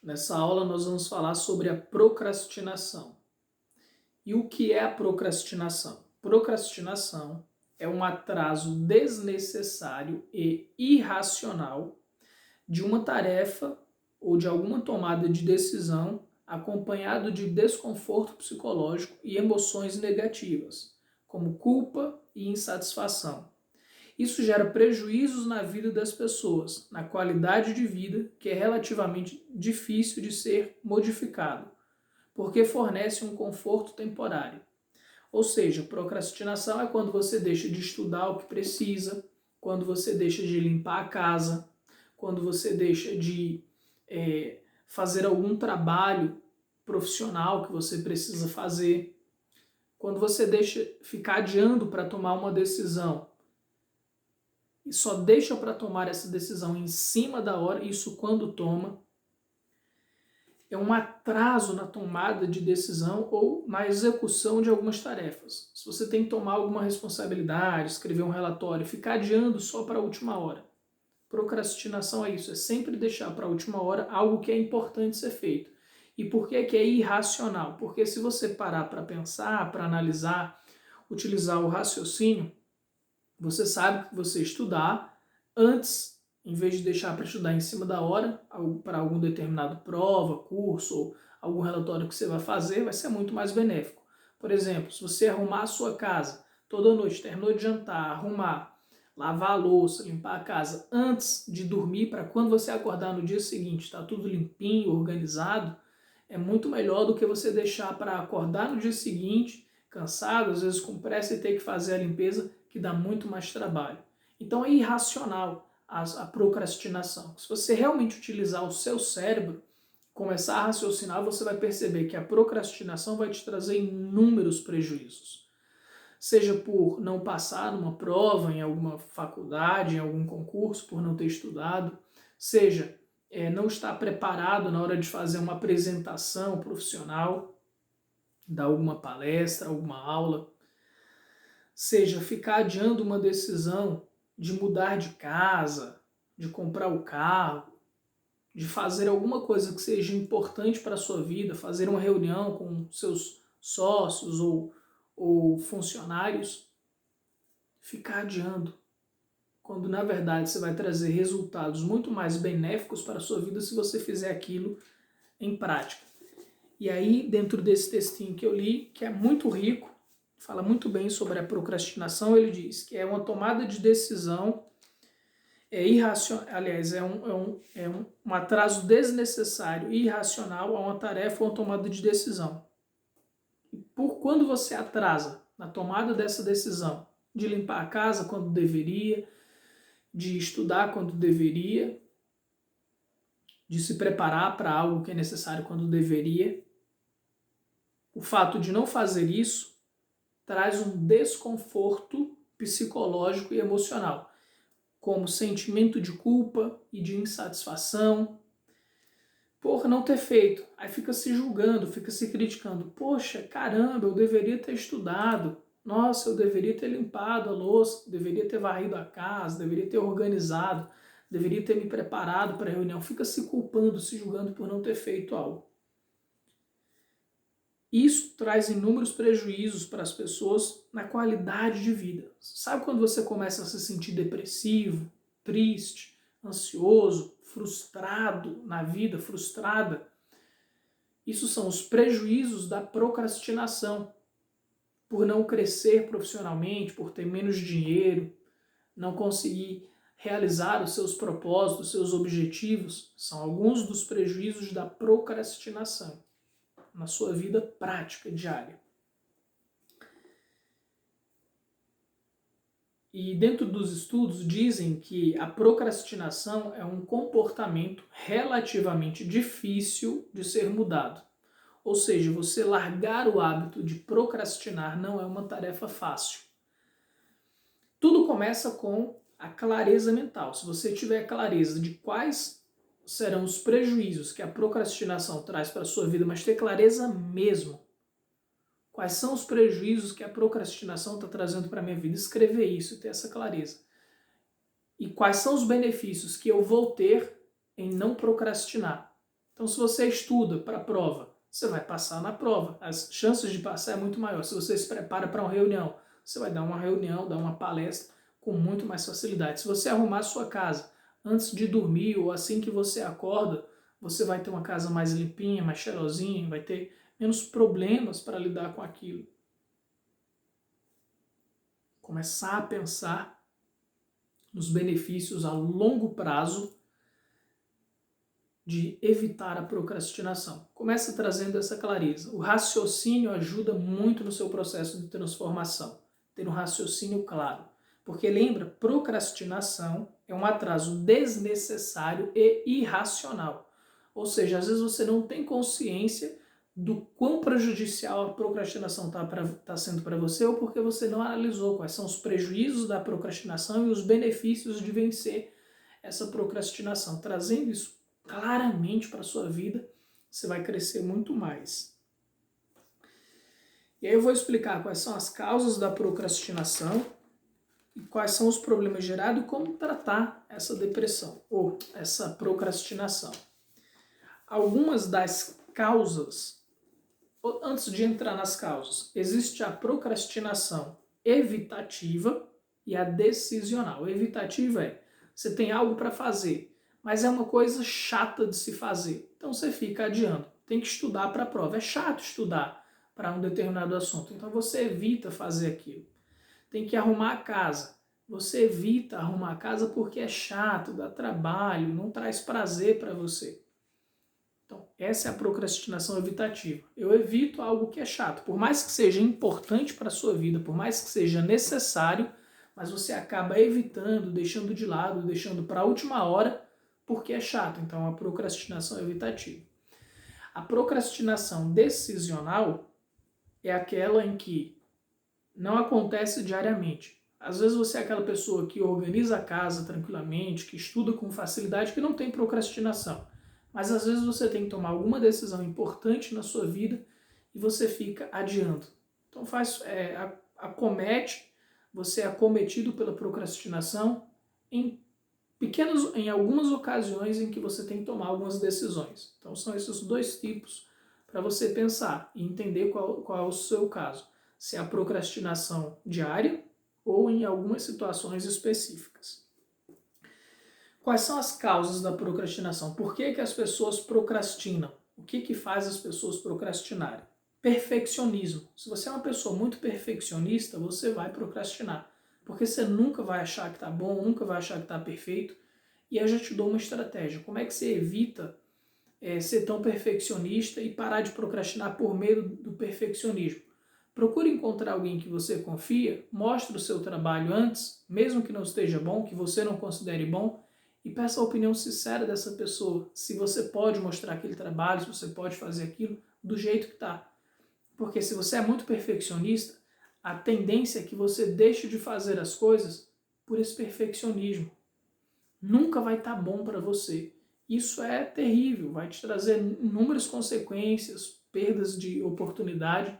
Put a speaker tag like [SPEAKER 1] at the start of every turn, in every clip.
[SPEAKER 1] Nessa aula nós vamos falar sobre a procrastinação. E o que é a procrastinação? Procrastinação é um atraso desnecessário e irracional de uma tarefa ou de alguma tomada de decisão acompanhado de desconforto psicológico e emoções negativas, como culpa e insatisfação. Isso gera prejuízos na vida das pessoas, na qualidade de vida, que é relativamente difícil de ser modificado, porque fornece um conforto temporário. Ou seja, procrastinação é quando você deixa de estudar o que precisa, quando você deixa de limpar a casa, quando você deixa de fazer algum trabalho profissional que você precisa fazer, quando você deixa ficar adiando para tomar uma decisão e só deixa para tomar essa decisão em cima da hora, isso quando toma, é um atraso na tomada de decisão ou na execução de algumas tarefas. Se você tem que tomar alguma responsabilidade, escrever um relatório, ficar adiando só para a última hora. Procrastinação é isso, é sempre deixar para a última hora algo que é importante ser feito. E por que é irracional? Porque se você parar para pensar, para analisar, utilizar o raciocínio, você sabe que você estudar antes, em vez de deixar para estudar em cima da hora, para algum determinado prova, curso ou algum relatório que você vai fazer, vai ser muito mais benéfico. Por exemplo, se você arrumar a sua casa toda noite, terminou de jantar, arrumar, lavar a louça, limpar a casa antes de dormir, para quando você acordar no dia seguinte, está tudo limpinho, organizado, é muito melhor do que você deixar para acordar no dia seguinte, cansado, às vezes com pressa e ter que fazer a limpeza, que dá muito mais trabalho. Então é irracional a procrastinação. Se você realmente utilizar o seu cérebro, começar a raciocinar, você vai perceber que a procrastinação vai te trazer inúmeros prejuízos. Seja por não passar numa prova, em alguma faculdade, em algum concurso, por não ter estudado, seja não estar preparado na hora de fazer uma apresentação profissional, dar alguma palestra, alguma aula, seja ficar adiando uma decisão de mudar de casa, de comprar o carro, de fazer alguma coisa que seja importante para a sua vida, fazer uma reunião com seus sócios ou funcionários, ficar adiando, quando na verdade você vai trazer resultados muito mais benéficos para a sua vida se você fizer aquilo em prática. E aí, dentro desse textinho que eu li, que é muito rico, fala muito bem sobre a procrastinação, ele diz que é uma tomada de decisão irracional, aliás, um atraso desnecessário e irracional a uma tarefa ou uma tomada de decisão. E por quando você atrasa na tomada dessa decisão, de limpar a casa quando deveria, de estudar quando deveria, de se preparar para algo que é necessário quando deveria, o fato de não fazer isso traz um desconforto psicológico e emocional, como sentimento de culpa e de insatisfação por não ter feito. Aí fica se julgando, fica se criticando. Poxa, caramba, eu deveria ter estudado. Nossa, eu deveria ter limpado a louça, deveria ter varrido a casa, deveria ter organizado, deveria ter me preparado para a reunião. Fica se culpando, se julgando por não ter feito algo. Isso traz inúmeros prejuízos para as pessoas na qualidade de vida. Sabe quando você começa a se sentir depressivo, triste, ansioso, frustrado na vida, frustrada? Isso são os prejuízos da procrastinação. Por não crescer profissionalmente, por ter menos dinheiro, não conseguir realizar os seus propósitos, os seus objetivos, são alguns dos prejuízos da procrastinação na sua vida prática diária. E dentro dos estudos dizem que a procrastinação é um comportamento relativamente difícil de ser mudado. Ou seja, você largar o hábito de procrastinar não é uma tarefa fácil. Tudo começa com a clareza mental. Se você tiver clareza de quais serão os prejuízos que a procrastinação traz para a sua vida, mas ter clareza mesmo. Quais são os prejuízos que a procrastinação está trazendo para a minha vida? Escrever isso e ter essa clareza. E quais são os benefícios que eu vou ter em não procrastinar? Então, se você estuda para a prova, você vai passar na prova. As chances de passar é muito maior. Se você se prepara para uma reunião, você vai dar uma reunião, dar uma palestra com muito mais facilidade. Se você arrumar a sua casa antes de dormir ou assim que você acorda, você vai ter uma casa mais limpinha, mais cheirosinha, vai ter menos problemas para lidar com aquilo. Começar a pensar nos benefícios a longo prazo de evitar a procrastinação. Começa trazendo essa clareza. O raciocínio ajuda muito no seu processo de transformação. Ter um raciocínio claro. Porque lembra, procrastinação é um atraso desnecessário e irracional. Ou seja, às vezes você não tem consciência do quão prejudicial a procrastinação está sendo para você ou porque você não analisou quais são os prejuízos da procrastinação e os benefícios de vencer essa procrastinação. Trazendo isso claramente para a sua vida, você vai crescer muito mais. E aí eu vou explicar quais são as causas da procrastinação e quais são os problemas gerados e como tratar essa depressão ou essa procrastinação. Algumas das causas, antes de entrar nas causas, existe a procrastinação evitativa e a decisional. Evitativa é, você tem algo para fazer, mas é uma coisa chata de se fazer. Então você fica adiando. Tem que estudar para a prova. É chato estudar para um determinado assunto. Então você evita fazer aquilo. Tem que arrumar a casa. Você evita arrumar a casa porque é chato, dá trabalho, não traz prazer para você. Então essa é a procrastinação evitativa. Eu evito algo que é chato. Por mais que seja importante para a sua vida, por mais que seja necessário, mas você acaba evitando, deixando de lado, deixando para a última hora, porque é chato. Então, a procrastinação evitativa. A procrastinação decisional é aquela em que não acontece diariamente. Às vezes você é aquela pessoa que organiza a casa tranquilamente, que estuda com facilidade, que não tem procrastinação. Mas às vezes você tem que tomar alguma decisão importante na sua vida e você fica adiando. Então você é acometido pela procrastinação em algumas ocasiões em que você tem que tomar algumas decisões. Então são esses dois tipos para você pensar e entender qual é o seu caso. Se é a procrastinação diária ou em algumas situações específicas. Quais são as causas da procrastinação? Por que as pessoas procrastinam? O que faz as pessoas procrastinarem? Perfeccionismo. Se você é uma pessoa muito perfeccionista, você vai procrastinar. Porque você nunca vai achar que está bom, nunca vai achar que está perfeito. E eu já te dou uma estratégia. Como é que você evita ser tão perfeccionista e parar de procrastinar por medo do perfeccionismo? Procure encontrar alguém que você confia, mostre o seu trabalho antes, mesmo que não esteja bom, que você não considere bom, e peça a opinião sincera dessa pessoa, se você pode mostrar aquele trabalho, se você pode fazer aquilo do jeito que está. Porque se você é muito perfeccionista, a tendência é que você deixe de fazer as coisas por esse perfeccionismo. Nunca vai estar bom para você. Isso é terrível, vai te trazer inúmeras consequências, perdas de oportunidade,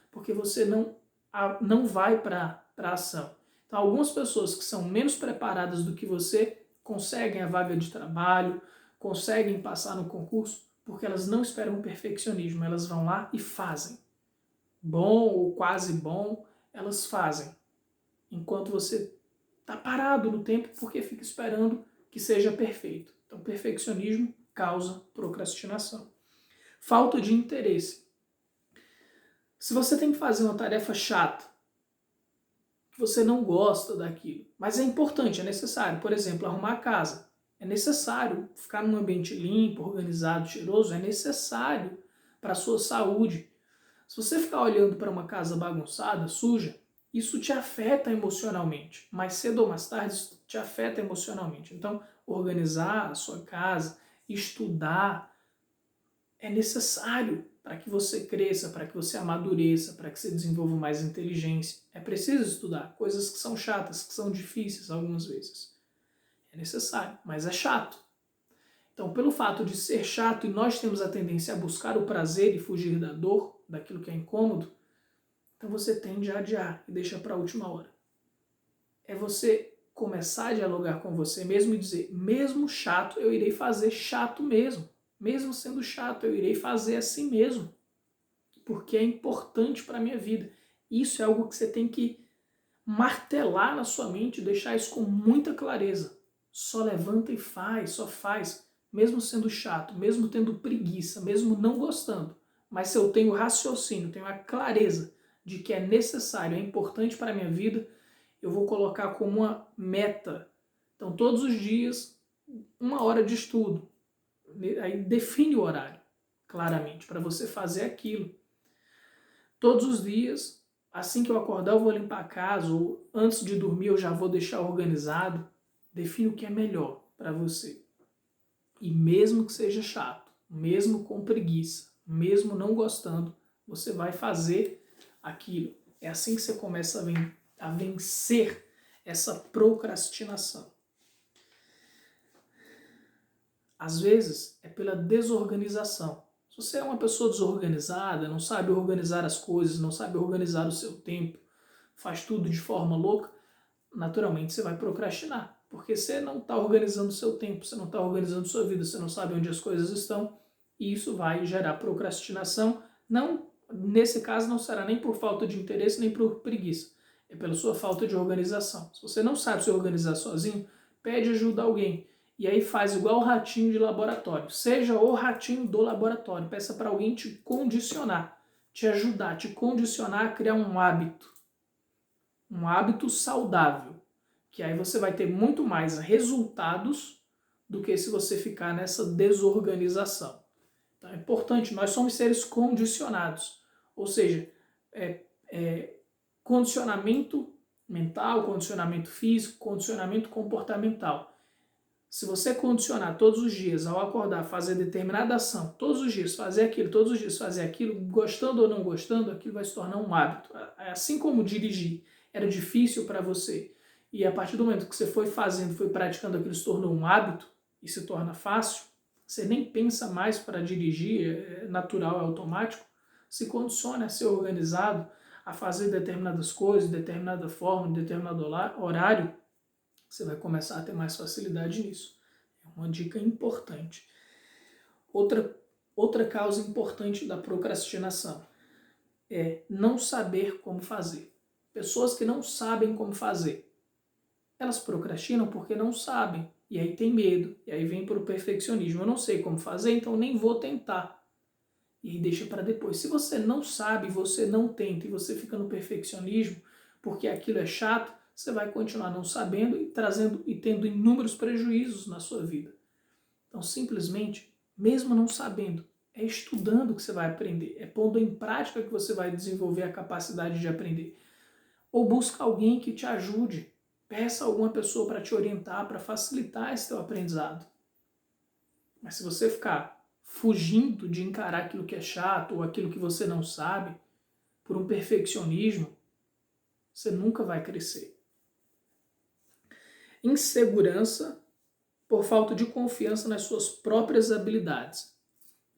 [SPEAKER 1] porque você não vai para a ação. Então, algumas pessoas que são menos preparadas do que você conseguem a vaga de trabalho, conseguem passar no concurso, porque elas não esperam o perfeccionismo, elas vão lá e fazem. Bom ou quase bom, elas fazem. Enquanto você está parado no tempo porque fica esperando que seja perfeito. Então, perfeccionismo causa procrastinação. Falta de interesse. Se você tem que fazer uma tarefa chata, que você não gosta daquilo, mas é importante, é necessário, por exemplo, arrumar a casa. É necessário ficar num ambiente limpo, organizado, cheiroso, é necessário para a sua saúde. Se você ficar olhando para uma casa bagunçada, suja, isso te afeta emocionalmente. Mais cedo ou mais tarde, isso te afeta emocionalmente. Então, organizar a sua casa, estudar, é necessário para que você cresça, para que você amadureça, para que você desenvolva mais inteligência. É preciso estudar coisas que são chatas, que são difíceis algumas vezes. É necessário, mas é chato. Então, pelo fato de ser chato e nós temos a tendência a buscar o prazer e fugir da dor, daquilo que é incômodo, então você tende a adiar e deixa para a última hora. É você começar a dialogar com você mesmo e dizer, mesmo chato, eu irei fazer chato mesmo. Mesmo sendo chato, eu irei fazer assim mesmo, porque é importante para a minha vida. Isso é algo que você tem que martelar na sua mente, deixar isso com muita clareza. Só levanta e faz, só faz, mesmo sendo chato, mesmo tendo preguiça, mesmo não gostando. Mas se eu tenho raciocínio, tenho a clareza de que é necessário, é importante para a minha vida, eu vou colocar como uma meta. Então, todos os dias, 1 hora de estudo. Aí define o horário, claramente, para você fazer aquilo. Todos os dias, assim que eu acordar, eu vou limpar a casa, ou antes de dormir eu já vou deixar organizado. Define o que é melhor para você. E mesmo que seja chato, mesmo com preguiça, mesmo não gostando, você vai fazer aquilo. É assim que você começa a vencer essa procrastinação. Às vezes é pela desorganização. Se você é uma pessoa desorganizada, não sabe organizar as coisas, não sabe organizar o seu tempo, faz tudo de forma louca, naturalmente você vai procrastinar. Porque você não está organizando o seu tempo, você não está organizando a sua vida, você não sabe onde as coisas estão, e isso vai gerar procrastinação. Não, nesse caso não será nem por falta de interesse, nem por preguiça. É pela sua falta de organização. Se você não sabe se organizar sozinho, pede ajuda a alguém. E aí faz igual o ratinho de laboratório. Seja o ratinho do laboratório. Peça para alguém te condicionar, te ajudar, te condicionar a criar um hábito saudável. Que aí você vai ter muito mais resultados do que se você ficar nessa desorganização. Então é importante, nós somos seres condicionados. Ou seja, condicionamento mental, condicionamento físico, condicionamento comportamental. Se você condicionar todos os dias, ao acordar, fazer determinada ação, todos os dias fazer aquilo, todos os dias fazer aquilo, gostando ou não gostando, aquilo vai se tornar um hábito. Assim como dirigir era difícil para você, e a partir do momento que você foi fazendo, foi praticando aquilo, se tornou um hábito e se torna fácil, você nem pensa mais para dirigir, é natural, é automático, se condiciona a ser organizado, a fazer determinadas coisas, de determinada forma, de determinado horário, você vai começar a ter mais facilidade nisso. É uma dica importante. Outra causa importante da procrastinação é não saber como fazer. Pessoas que não sabem como fazer, elas procrastinam porque não sabem. E aí tem medo. E aí vem para o perfeccionismo. Eu não sei como fazer, então nem vou tentar. E aí deixa para depois. Se você não sabe, você não tenta e você fica no perfeccionismo porque aquilo é chato, você vai continuar não sabendo e trazendo e tendo inúmeros prejuízos na sua vida. Então, simplesmente, mesmo não sabendo, é estudando que você vai aprender, é pondo em prática que você vai desenvolver a capacidade de aprender. Ou busca alguém que te ajude, peça alguma pessoa para te orientar, para facilitar esse teu aprendizado. Mas se você ficar fugindo de encarar aquilo que é chato ou aquilo que você não sabe, por um perfeccionismo, você nunca vai crescer. Insegurança por falta de confiança nas suas próprias habilidades.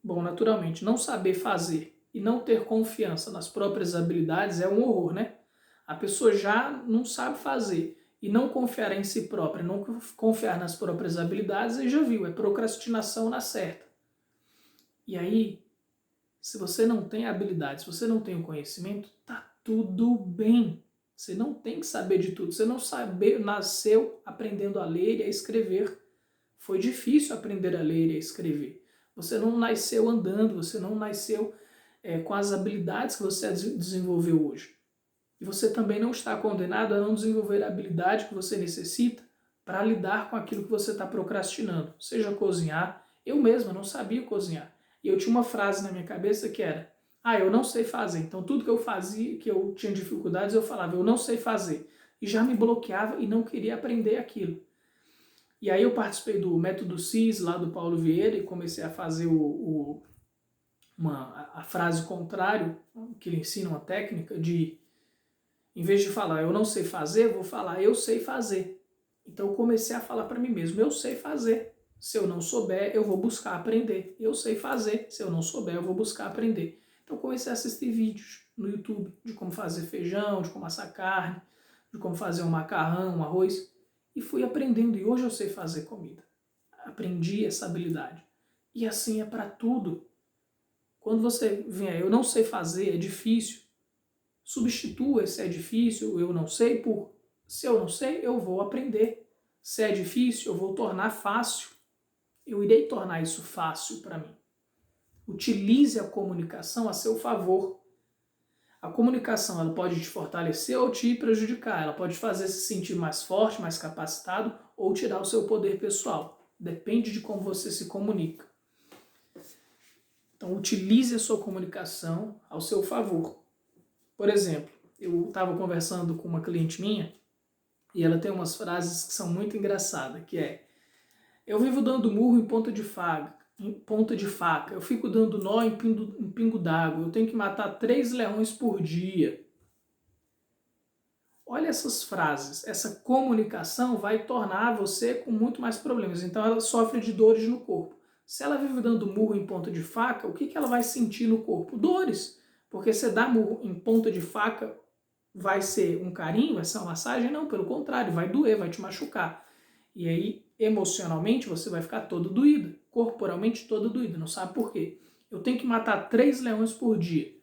[SPEAKER 1] Bom, naturalmente, não saber fazer e não ter confiança nas próprias habilidades é um horror, né? A pessoa já não sabe fazer e não confiar em si própria, não confiar nas próprias habilidades, aí já viu, é procrastinação na certa. E aí, se você não tem habilidade, se você não tem o conhecimento, tá tudo bem. Você não tem que saber de tudo. Você não nasceu aprendendo a ler e a escrever. Foi difícil aprender a ler e a escrever. Você não nasceu andando, você não nasceu com as habilidades que você desenvolveu hoje. E você também não está condenado a não desenvolver a habilidade que você necessita para lidar com aquilo que você está procrastinando. Seja cozinhar. Eu mesma não sabia cozinhar. E eu tinha uma frase na minha cabeça que era: eu não sei fazer. Então tudo que eu fazia, que eu tinha dificuldades, eu falava, eu não sei fazer. E já me bloqueava e não queria aprender aquilo. E aí eu participei do método CIS lá do Paulo Vieira e comecei a fazer a frase contrário, que ele ensina uma técnica de, em vez de falar eu não sei fazer, eu vou falar eu sei fazer. Então eu comecei a falar para mim mesmo, eu sei fazer. Se eu não souber, eu vou buscar aprender. Eu sei fazer. Se eu não souber, eu vou buscar aprender. Então eu comecei a assistir vídeos no YouTube de como fazer feijão, de como assar carne, de como fazer um macarrão, um arroz. E fui aprendendo. E hoje eu sei fazer comida. Aprendi essa habilidade. E assim é para tudo. Quando você vem, eu não sei fazer, é difícil, substitua esse é difícil, eu não sei, por se eu não sei, eu vou aprender. Se é difícil, eu vou tornar fácil. Eu irei tornar isso fácil para mim. Utilize a comunicação a seu favor. A comunicação ela pode te fortalecer ou te prejudicar. Ela pode fazer se sentir mais forte, mais capacitado ou tirar o seu poder pessoal. Depende de como você se comunica. Então, utilize a sua comunicação ao seu favor. Por exemplo, eu estava conversando com uma cliente minha e ela tem umas frases que são muito engraçadas, que é: eu vivo dando murro em ponta de faca, eu fico dando nó em pingo d'água, eu tenho que matar 3 leões por dia. Olha essas frases, essa comunicação vai tornar você com muito mais problemas. Então ela sofre de dores no corpo. Se ela vive dando murro em ponta de faca, o que ela vai sentir no corpo? Dores. Porque se dá murro em ponta de faca, vai ser um carinho, vai ser uma massagem? Não, pelo contrário, vai doer, vai te machucar. E aí, emocionalmente, você vai ficar todo doído, corporalmente todo doído, não sabe por quê. Eu tenho que matar 3 leões por dia.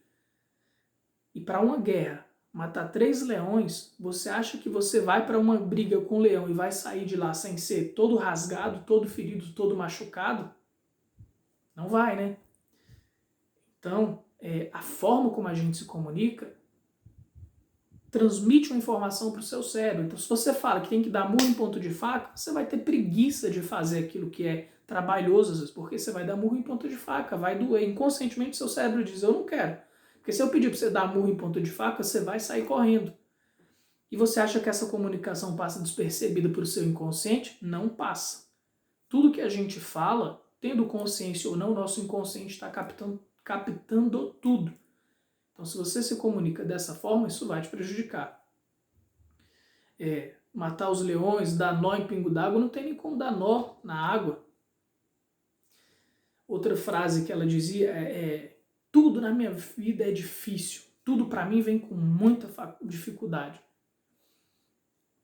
[SPEAKER 1] E para uma guerra, matar 3 leões, você acha que você vai para uma briga com o leão e vai sair de lá sem ser todo rasgado, todo ferido, todo machucado? Não vai, né? Então, a forma como a gente se comunica transmite uma informação para o seu cérebro. Então, se você fala que tem que dar murro em ponto de faca, você vai ter preguiça de fazer aquilo que é trabalhoso, às vezes, porque você vai dar murro em ponto de faca, vai doer. Inconscientemente, seu cérebro diz: eu não quero. Porque se eu pedir para você dar murro em ponto de faca, você vai sair correndo. E você acha que essa comunicação passa despercebida para o seu inconsciente? Não passa. Tudo que a gente fala, tendo consciência ou não, nosso inconsciente está captando tudo. Então, se você se comunica dessa forma, isso vai te prejudicar. Matar os leões, dar nó em pingo d'água, não tem nem como dar nó na água. Outra frase que ela dizia tudo na minha vida é difícil, tudo para mim vem com muita dificuldade.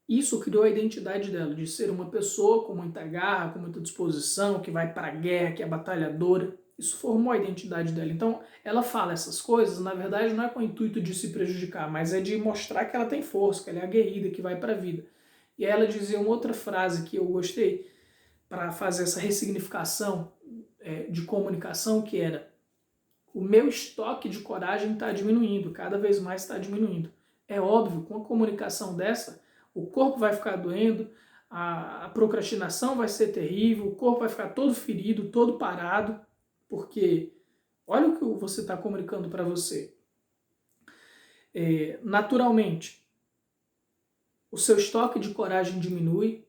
[SPEAKER 1] Isso criou a identidade dela, de ser uma pessoa com muita garra, com muita disposição, que vai para a guerra, que é batalhadora. Isso formou a identidade dela. Então, ela fala essas coisas, na verdade, não é com o intuito de se prejudicar, mas é de mostrar que ela tem força, que ela é aguerrida, que vai para a vida. E aí ela dizia uma outra frase que eu gostei, para fazer essa ressignificação de comunicação, que era: o meu estoque de coragem está diminuindo, cada vez mais está diminuindo. É óbvio, com a comunicação dessa, o corpo vai ficar doendo, a procrastinação vai ser terrível, o corpo vai ficar todo ferido, todo parado, porque olha o que você está comunicando para você. Naturalmente, o seu estoque de coragem diminui,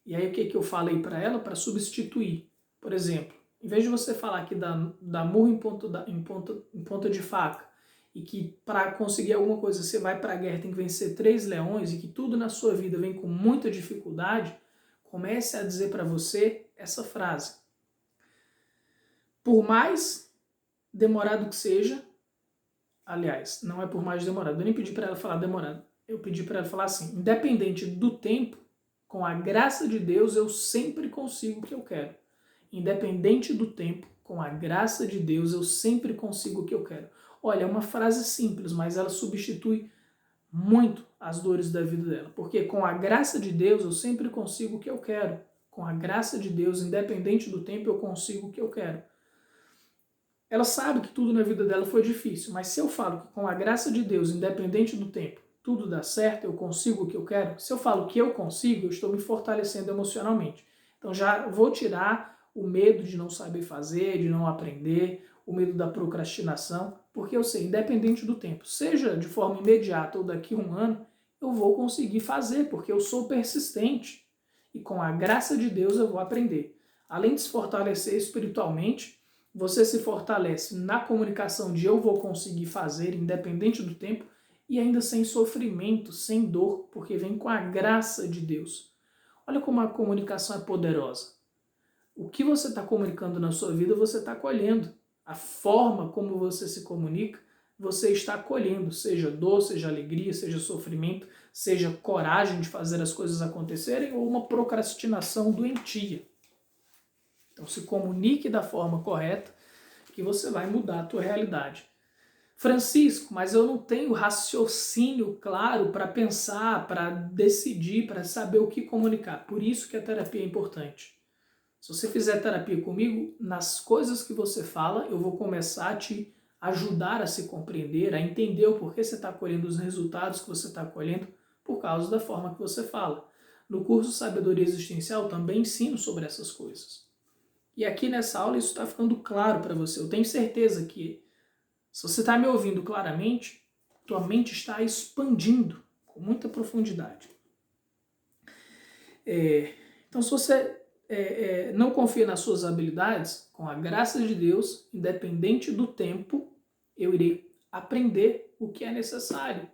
[SPEAKER 1] e aí o que eu falei para ela? Para substituir. Por exemplo, em vez de você falar que dá murro em ponta de faca, e que para conseguir alguma coisa você vai para a guerra, tem que vencer 3 leões, e que tudo na sua vida vem com muita dificuldade, comece a dizer para você essa frase: por mais demorado que seja, aliás, não é por mais demorado, eu nem pedi para ela falar demorado, eu pedi para ela falar assim: independente do tempo, com a graça de Deus eu sempre consigo o que eu quero. Independente do tempo, com a graça de Deus eu sempre consigo o que eu quero. Olha, é uma frase simples, mas ela substitui muito as dores da vida dela. Porque com a graça de Deus eu sempre consigo o que eu quero. Com a graça de Deus, independente do tempo, eu consigo o que eu quero. Ela sabe que tudo na vida dela foi difícil, mas se eu falo que com a graça de Deus, independente do tempo, tudo dá certo, eu consigo o que eu quero, se eu falo que eu consigo, eu estou me fortalecendo emocionalmente. Então já vou tirar o medo de não saber fazer, de não aprender, o medo da procrastinação, porque eu sei, independente do tempo, seja de forma imediata ou daqui a 1 ano, eu vou conseguir fazer, porque eu sou persistente. E com a graça de Deus eu vou aprender. Além de se fortalecer espiritualmente, você se fortalece na comunicação de eu vou conseguir fazer, independente do tempo, e ainda sem sofrimento, sem dor, porque vem com a graça de Deus. Olha como a comunicação é poderosa. O que você está comunicando na sua vida, você está colhendo. A forma como você se comunica, você está colhendo. Seja dor, seja alegria, seja sofrimento, seja coragem de fazer as coisas acontecerem ou uma procrastinação doentia. Então se comunique da forma correta que você vai mudar a tua realidade. Francisco, mas eu não tenho raciocínio claro para pensar, para decidir, para saber o que comunicar. Por isso que a terapia é importante. Se você fizer terapia comigo, nas coisas que você fala, eu vou começar a te ajudar a se compreender, a entender o porquê você está colhendo os resultados que você está colhendo por causa da forma que você fala. No curso Sabedoria Existencial também ensino sobre essas coisas. E aqui nessa aula isso está ficando claro para você. Eu tenho certeza que se você está me ouvindo claramente, tua mente está expandindo com muita profundidade. Então se você não confia nas suas habilidades, com a graça de Deus, independente do tempo, eu irei aprender o que é necessário.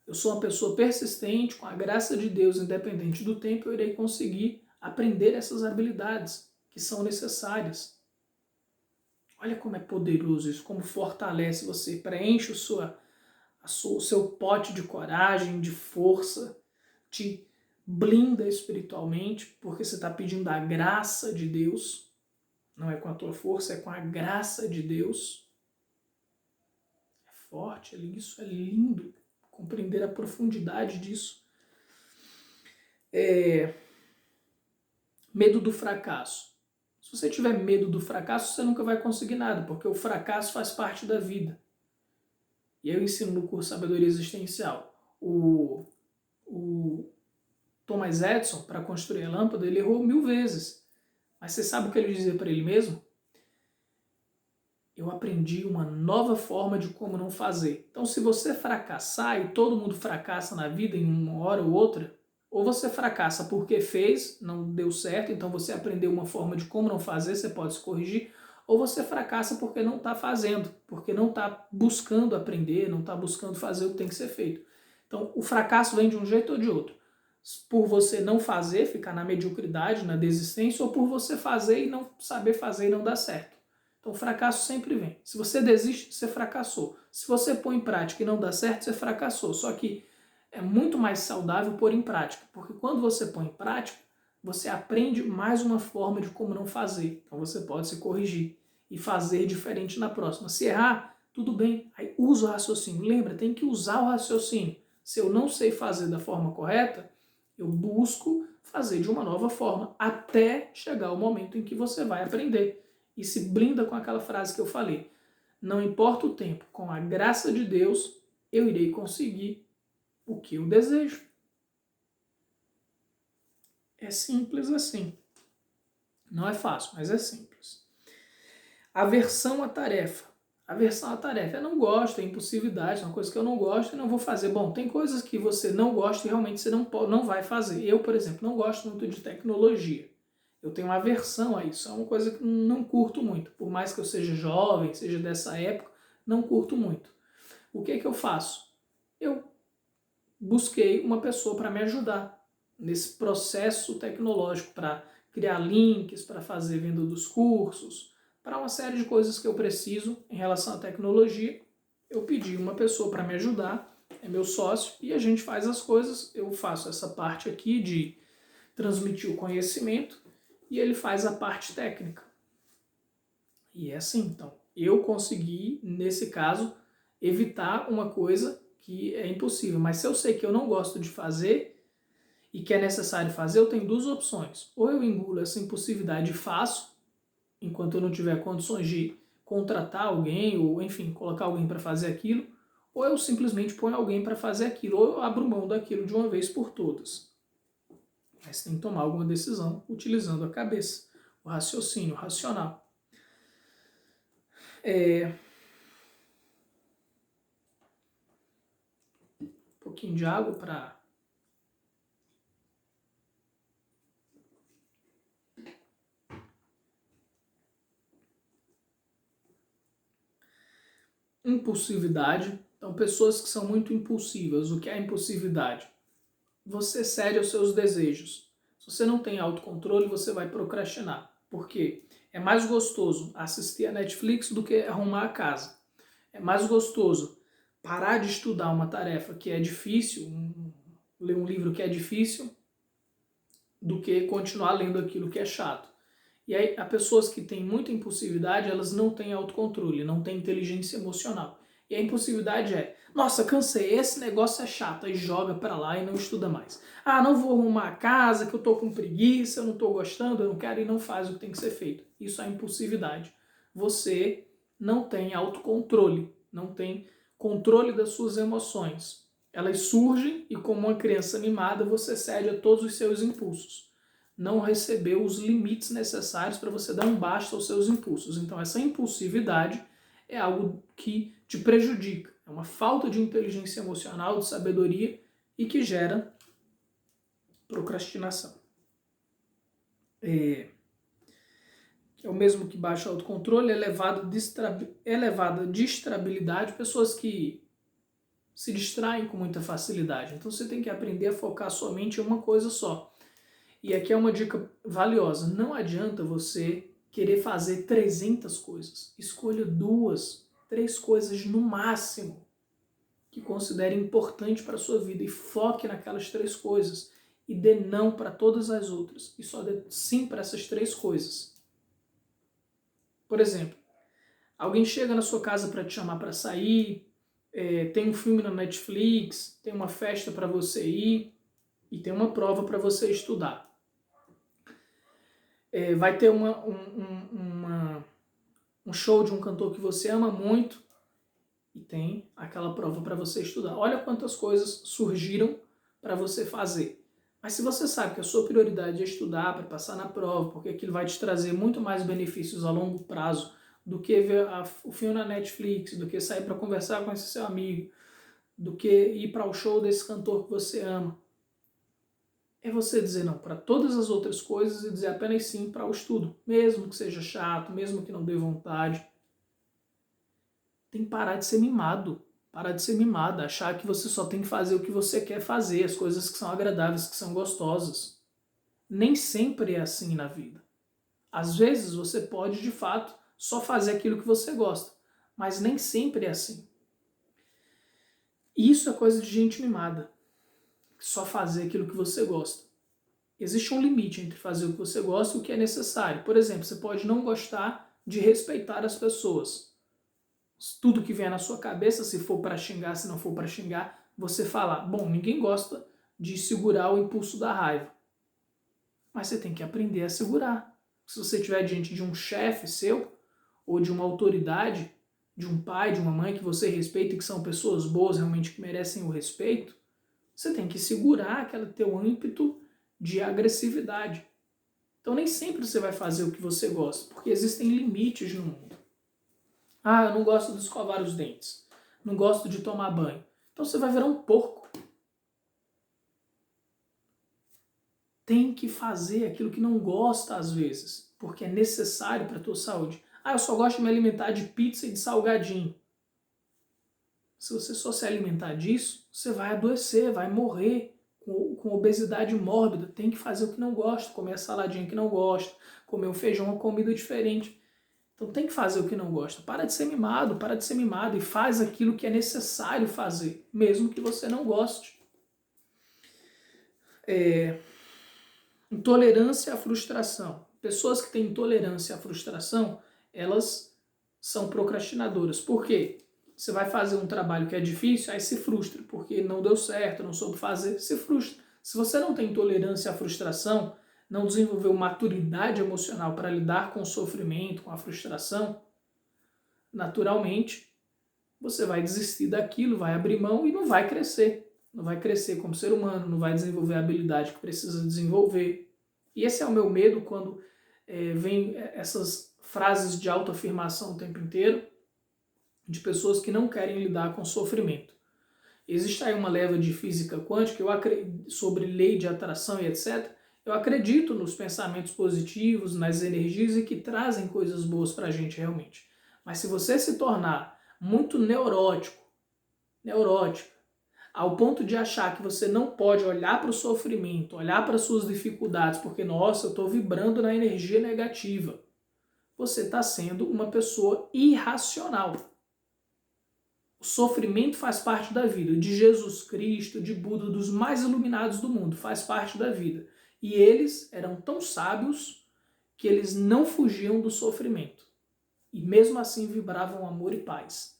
[SPEAKER 1] Eu sou uma pessoa persistente, com a graça de Deus, independente do tempo, eu irei conseguir aprender essas habilidades que são necessárias. Olha como é poderoso isso, como fortalece você, preenche o seu pote de coragem, de força, te blinda espiritualmente, porque você está pedindo a graça de Deus, não é com a tua força, é com a graça de Deus. É forte, isso é lindo, compreender a profundidade disso. Medo do fracasso. Se você tiver medo do fracasso, você nunca vai conseguir nada, porque o fracasso faz parte da vida. E eu ensino no curso Sabedoria Existencial. O Thomas Edison, para construir a lâmpada, ele errou 1000 vezes. Mas você sabe o que ele dizia para ele mesmo? Eu aprendi uma nova forma de como não fazer. Então, se você fracassar, e todo mundo fracassa na vida em uma hora ou outra, ou você fracassa porque fez, não deu certo, então você aprendeu uma forma de como não fazer, você pode se corrigir, ou você fracassa porque não está fazendo, porque não está buscando aprender, não está buscando fazer o que tem que ser feito. Então, o fracasso vem de um jeito ou de outro. Por você não fazer, ficar na mediocridade, na desistência, ou por você fazer e não saber fazer e não dar certo. Então o fracasso sempre vem. Se você desiste, você fracassou. Se você põe em prática e não dá certo, você fracassou. Só que é muito mais saudável pôr em prática, porque quando você põe em prática, você aprende mais uma forma de como não fazer. Então você pode se corrigir e fazer diferente na próxima. Se errar, tudo bem, aí usa o raciocínio. Lembra, tem que usar o raciocínio. Se eu não sei fazer da forma correta, eu busco fazer de uma nova forma, até chegar o momento em que você vai aprender. E se blinda com aquela frase que eu falei. Não importa o tempo, com a graça de Deus, eu irei conseguir o que eu desejo. É simples assim. Não é fácil, mas é simples. Aversão à tarefa. Aversão à tarefa. Eu não gosto, é impulsividade, é uma coisa que eu não gosto e não vou fazer. Bom, tem coisas que você não gosta e realmente você não vai fazer. Eu, por exemplo, não gosto muito de tecnologia. Eu tenho uma aversão a isso, é uma coisa que não curto muito. Por mais que eu seja jovem, seja dessa época, não curto muito. O que eu faço? Eu busquei uma pessoa para me ajudar nesse processo tecnológico, para criar links, para fazer venda dos cursos, para uma série de coisas que eu preciso em relação à tecnologia. Eu pedi uma pessoa para me ajudar, é meu sócio, e a gente faz as coisas. Eu faço essa parte aqui de transmitir o conhecimento, e ele faz a parte técnica. E é assim, então, eu consegui, nesse caso, evitar uma coisa que é impossível. Mas se eu sei que eu não gosto de fazer e que é necessário fazer, eu tenho duas opções. Ou eu engulo essa impossibilidade e faço, enquanto eu não tiver condições de contratar alguém, ou enfim, colocar alguém para fazer aquilo, ou eu simplesmente ponho alguém para fazer aquilo, ou eu abro mão daquilo de uma vez por todas. Mas tem que tomar alguma decisão utilizando a cabeça, o raciocínio, o racional. Um pouquinho de água para... Impulsividade. Então, pessoas que são muito impulsivas. O que é impulsividade? Você cede aos seus desejos. Se você não tem autocontrole, você vai procrastinar. Por quê? É mais gostoso assistir a Netflix do que arrumar a casa. É mais gostoso parar de estudar uma tarefa que é difícil, ler um livro que é difícil, do que continuar lendo aquilo que é chato. E aí, as pessoas que têm muita impulsividade, elas não têm autocontrole, não têm inteligência emocional. E a impulsividade é, nossa, cansei, esse negócio é chato, aí joga pra lá e não estuda mais. Ah, não vou arrumar a casa, que eu tô com preguiça, eu não tô gostando, eu não quero, e não faz o que tem que ser feito. Isso é impulsividade. Você não tem autocontrole, não tem controle das suas emoções. Elas surgem e, como uma criança mimada, você cede a todos os seus impulsos. Não recebeu os limites necessários para você dar um basta aos seus impulsos. Então, essa impulsividade é algo que te prejudica. É uma falta de inteligência emocional, de sabedoria e que gera procrastinação. É o mesmo que baixo autocontrole, elevada distrabilidade, pessoas que se distraem com muita facilidade. Então você tem que aprender a focar somente em uma coisa só. E aqui é uma dica valiosa. Não adianta você querer fazer 300 coisas. Escolha 2, 3 coisas no máximo que considere importante para a sua vida e foque naquelas 3 coisas. E dê não para todas as outras. E só dê sim para essas 3 coisas. Por exemplo, alguém chega na sua casa para te chamar para sair, tem um filme na Netflix, tem uma festa para você ir e tem uma prova para você estudar. Vai ter um show de um cantor que você ama muito e tem aquela prova para você estudar. Olha quantas coisas surgiram para você fazer. Mas se você sabe que a sua prioridade é estudar para passar na prova, porque aquilo vai te trazer muito mais benefícios a longo prazo do que ver o filme na Netflix, do que sair para conversar com esse seu amigo, do que ir para o show desse cantor que você ama, é você dizer não para todas as outras coisas e dizer apenas sim para o estudo, mesmo que seja chato, mesmo que não dê vontade. Tem que parar de ser mimado, parar de ser mimada, achar que você só tem que fazer o que você quer fazer, as coisas que são agradáveis, que são gostosas. Nem sempre é assim na vida. Às vezes você pode, de fato, só fazer aquilo que você gosta, mas nem sempre é assim. Isso é coisa de gente mimada. Só fazer aquilo que você gosta. Existe um limite entre fazer o que você gosta e o que é necessário. Por exemplo, você pode não gostar de respeitar as pessoas. Tudo que vier na sua cabeça, se for para xingar, se não for para xingar, você falar, bom, ninguém gosta de segurar o impulso da raiva. Mas você tem que aprender a segurar. Se você estiver diante de um chefe seu, ou de uma autoridade, de um pai, de uma mãe que você respeita e que são pessoas boas, realmente que merecem o respeito, você tem que segurar aquele teu ímpeto de agressividade. Então nem sempre você vai fazer o que você gosta, porque existem limites no mundo. Ah, eu não gosto de escovar os dentes, não gosto de tomar banho. Então você vai virar um porco. Tem que fazer aquilo que não gosta às vezes, porque é necessário para a tua saúde. Ah, eu só gosto de me alimentar de pizza e de salgadinho. Se você só se alimentar disso, você vai adoecer, vai morrer com obesidade mórbida. Tem que fazer o que não gosta, comer a saladinha que não gosta, comer um feijão, uma comida diferente. Então tem que fazer o que não gosta. Para de ser mimado e faz aquilo que é necessário fazer, mesmo que você não goste. Intolerância à frustração. Pessoas que têm intolerância à frustração, elas são procrastinadoras. Por quê? Você vai fazer um trabalho que é difícil, aí se frustra, porque não deu certo, não soube fazer, se frustra. Se você não tem intolerância à frustração, não desenvolveu maturidade emocional para lidar com o sofrimento, com a frustração, naturalmente, você vai desistir daquilo, vai abrir mão e não vai crescer. Não vai crescer como ser humano, não vai desenvolver a habilidade que precisa desenvolver. E esse é o meu medo quando vem essas frases de autoafirmação o tempo inteiro, de pessoas que não querem lidar com sofrimento. Existe aí uma leva de física quântica sobre lei de atração e etc. Eu acredito nos pensamentos positivos, nas energias e que trazem coisas boas para a gente realmente. Mas se você se tornar muito neurótico, ao ponto de achar que você não pode olhar para o sofrimento, olhar para as suas dificuldades, porque, nossa, eu estou vibrando na energia negativa, você está sendo uma pessoa irracional. O sofrimento faz parte da vida, de Jesus Cristo, de Buda, dos mais iluminados do mundo, faz parte da vida. E eles eram tão sábios que eles não fugiam do sofrimento. E mesmo assim vibravam amor e paz.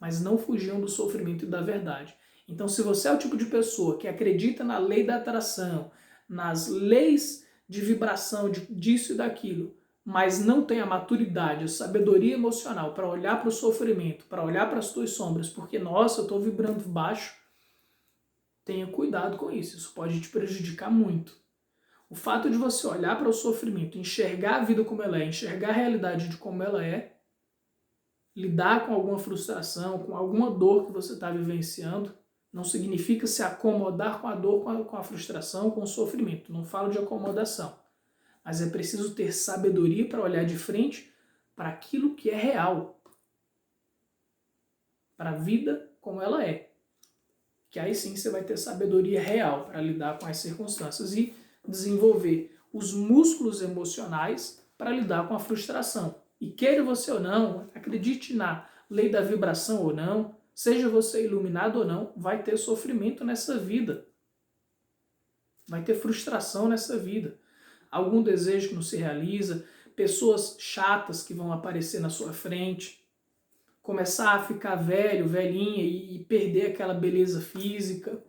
[SPEAKER 1] Mas não fugiam do sofrimento e da verdade. Então, se você é o tipo de pessoa que acredita na lei da atração, nas leis de vibração disso e daquilo, mas não tem a maturidade, a sabedoria emocional para olhar para o sofrimento, para olhar para as suas sombras, porque, nossa, eu estou vibrando baixo, tenha cuidado com isso, isso pode te prejudicar muito. O fato de você olhar para o sofrimento, enxergar a vida como ela é, enxergar a realidade de como ela é, lidar com alguma frustração, com alguma dor que você está vivenciando, não significa se acomodar com a dor, com a frustração, com o sofrimento. Não falo de acomodação. Mas é preciso ter sabedoria para olhar de frente para aquilo que é real. Para a vida como ela é. Que aí sim você vai ter sabedoria real para lidar com as circunstâncias e desenvolver os músculos emocionais para lidar com a frustração. E queira você ou não, acredite na lei da vibração ou não, seja você iluminado ou não, vai ter sofrimento nessa vida. Vai ter frustração nessa vida. Algum desejo que não se realiza, pessoas chatas que vão aparecer na sua frente, começar a ficar velho, velhinha e perder aquela beleza física,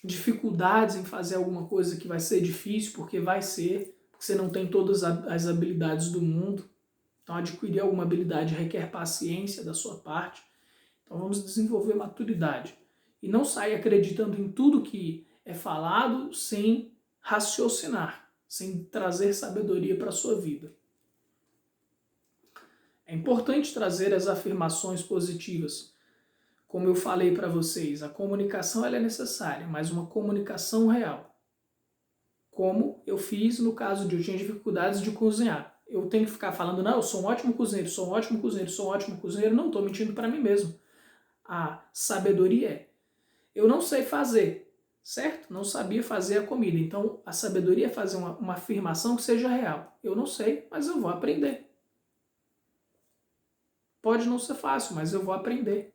[SPEAKER 1] dificuldades em fazer alguma coisa que vai ser difícil, porque você não tem todas as habilidades do mundo. Então, adquirir alguma habilidade requer paciência da sua parte. Então, vamos desenvolver maturidade. E não sair acreditando em tudo que é falado sem raciocinar, sem trazer sabedoria para a sua vida. É importante trazer as afirmações positivas. Como eu falei para vocês, a comunicação ela é necessária, mas uma comunicação real. Como eu fiz no caso de eu tinha dificuldades de cozinhar. Eu tenho que ficar falando, não, eu sou um ótimo cozinheiro, sou um ótimo cozinheiro, sou um ótimo cozinheiro. Não, estou mentindo para mim mesmo. A sabedoria é, eu não sei fazer, certo? Não sabia fazer a comida. Então, a sabedoria é fazer uma afirmação que seja real. Eu não sei, mas eu vou aprender. Pode não ser fácil, mas eu vou aprender.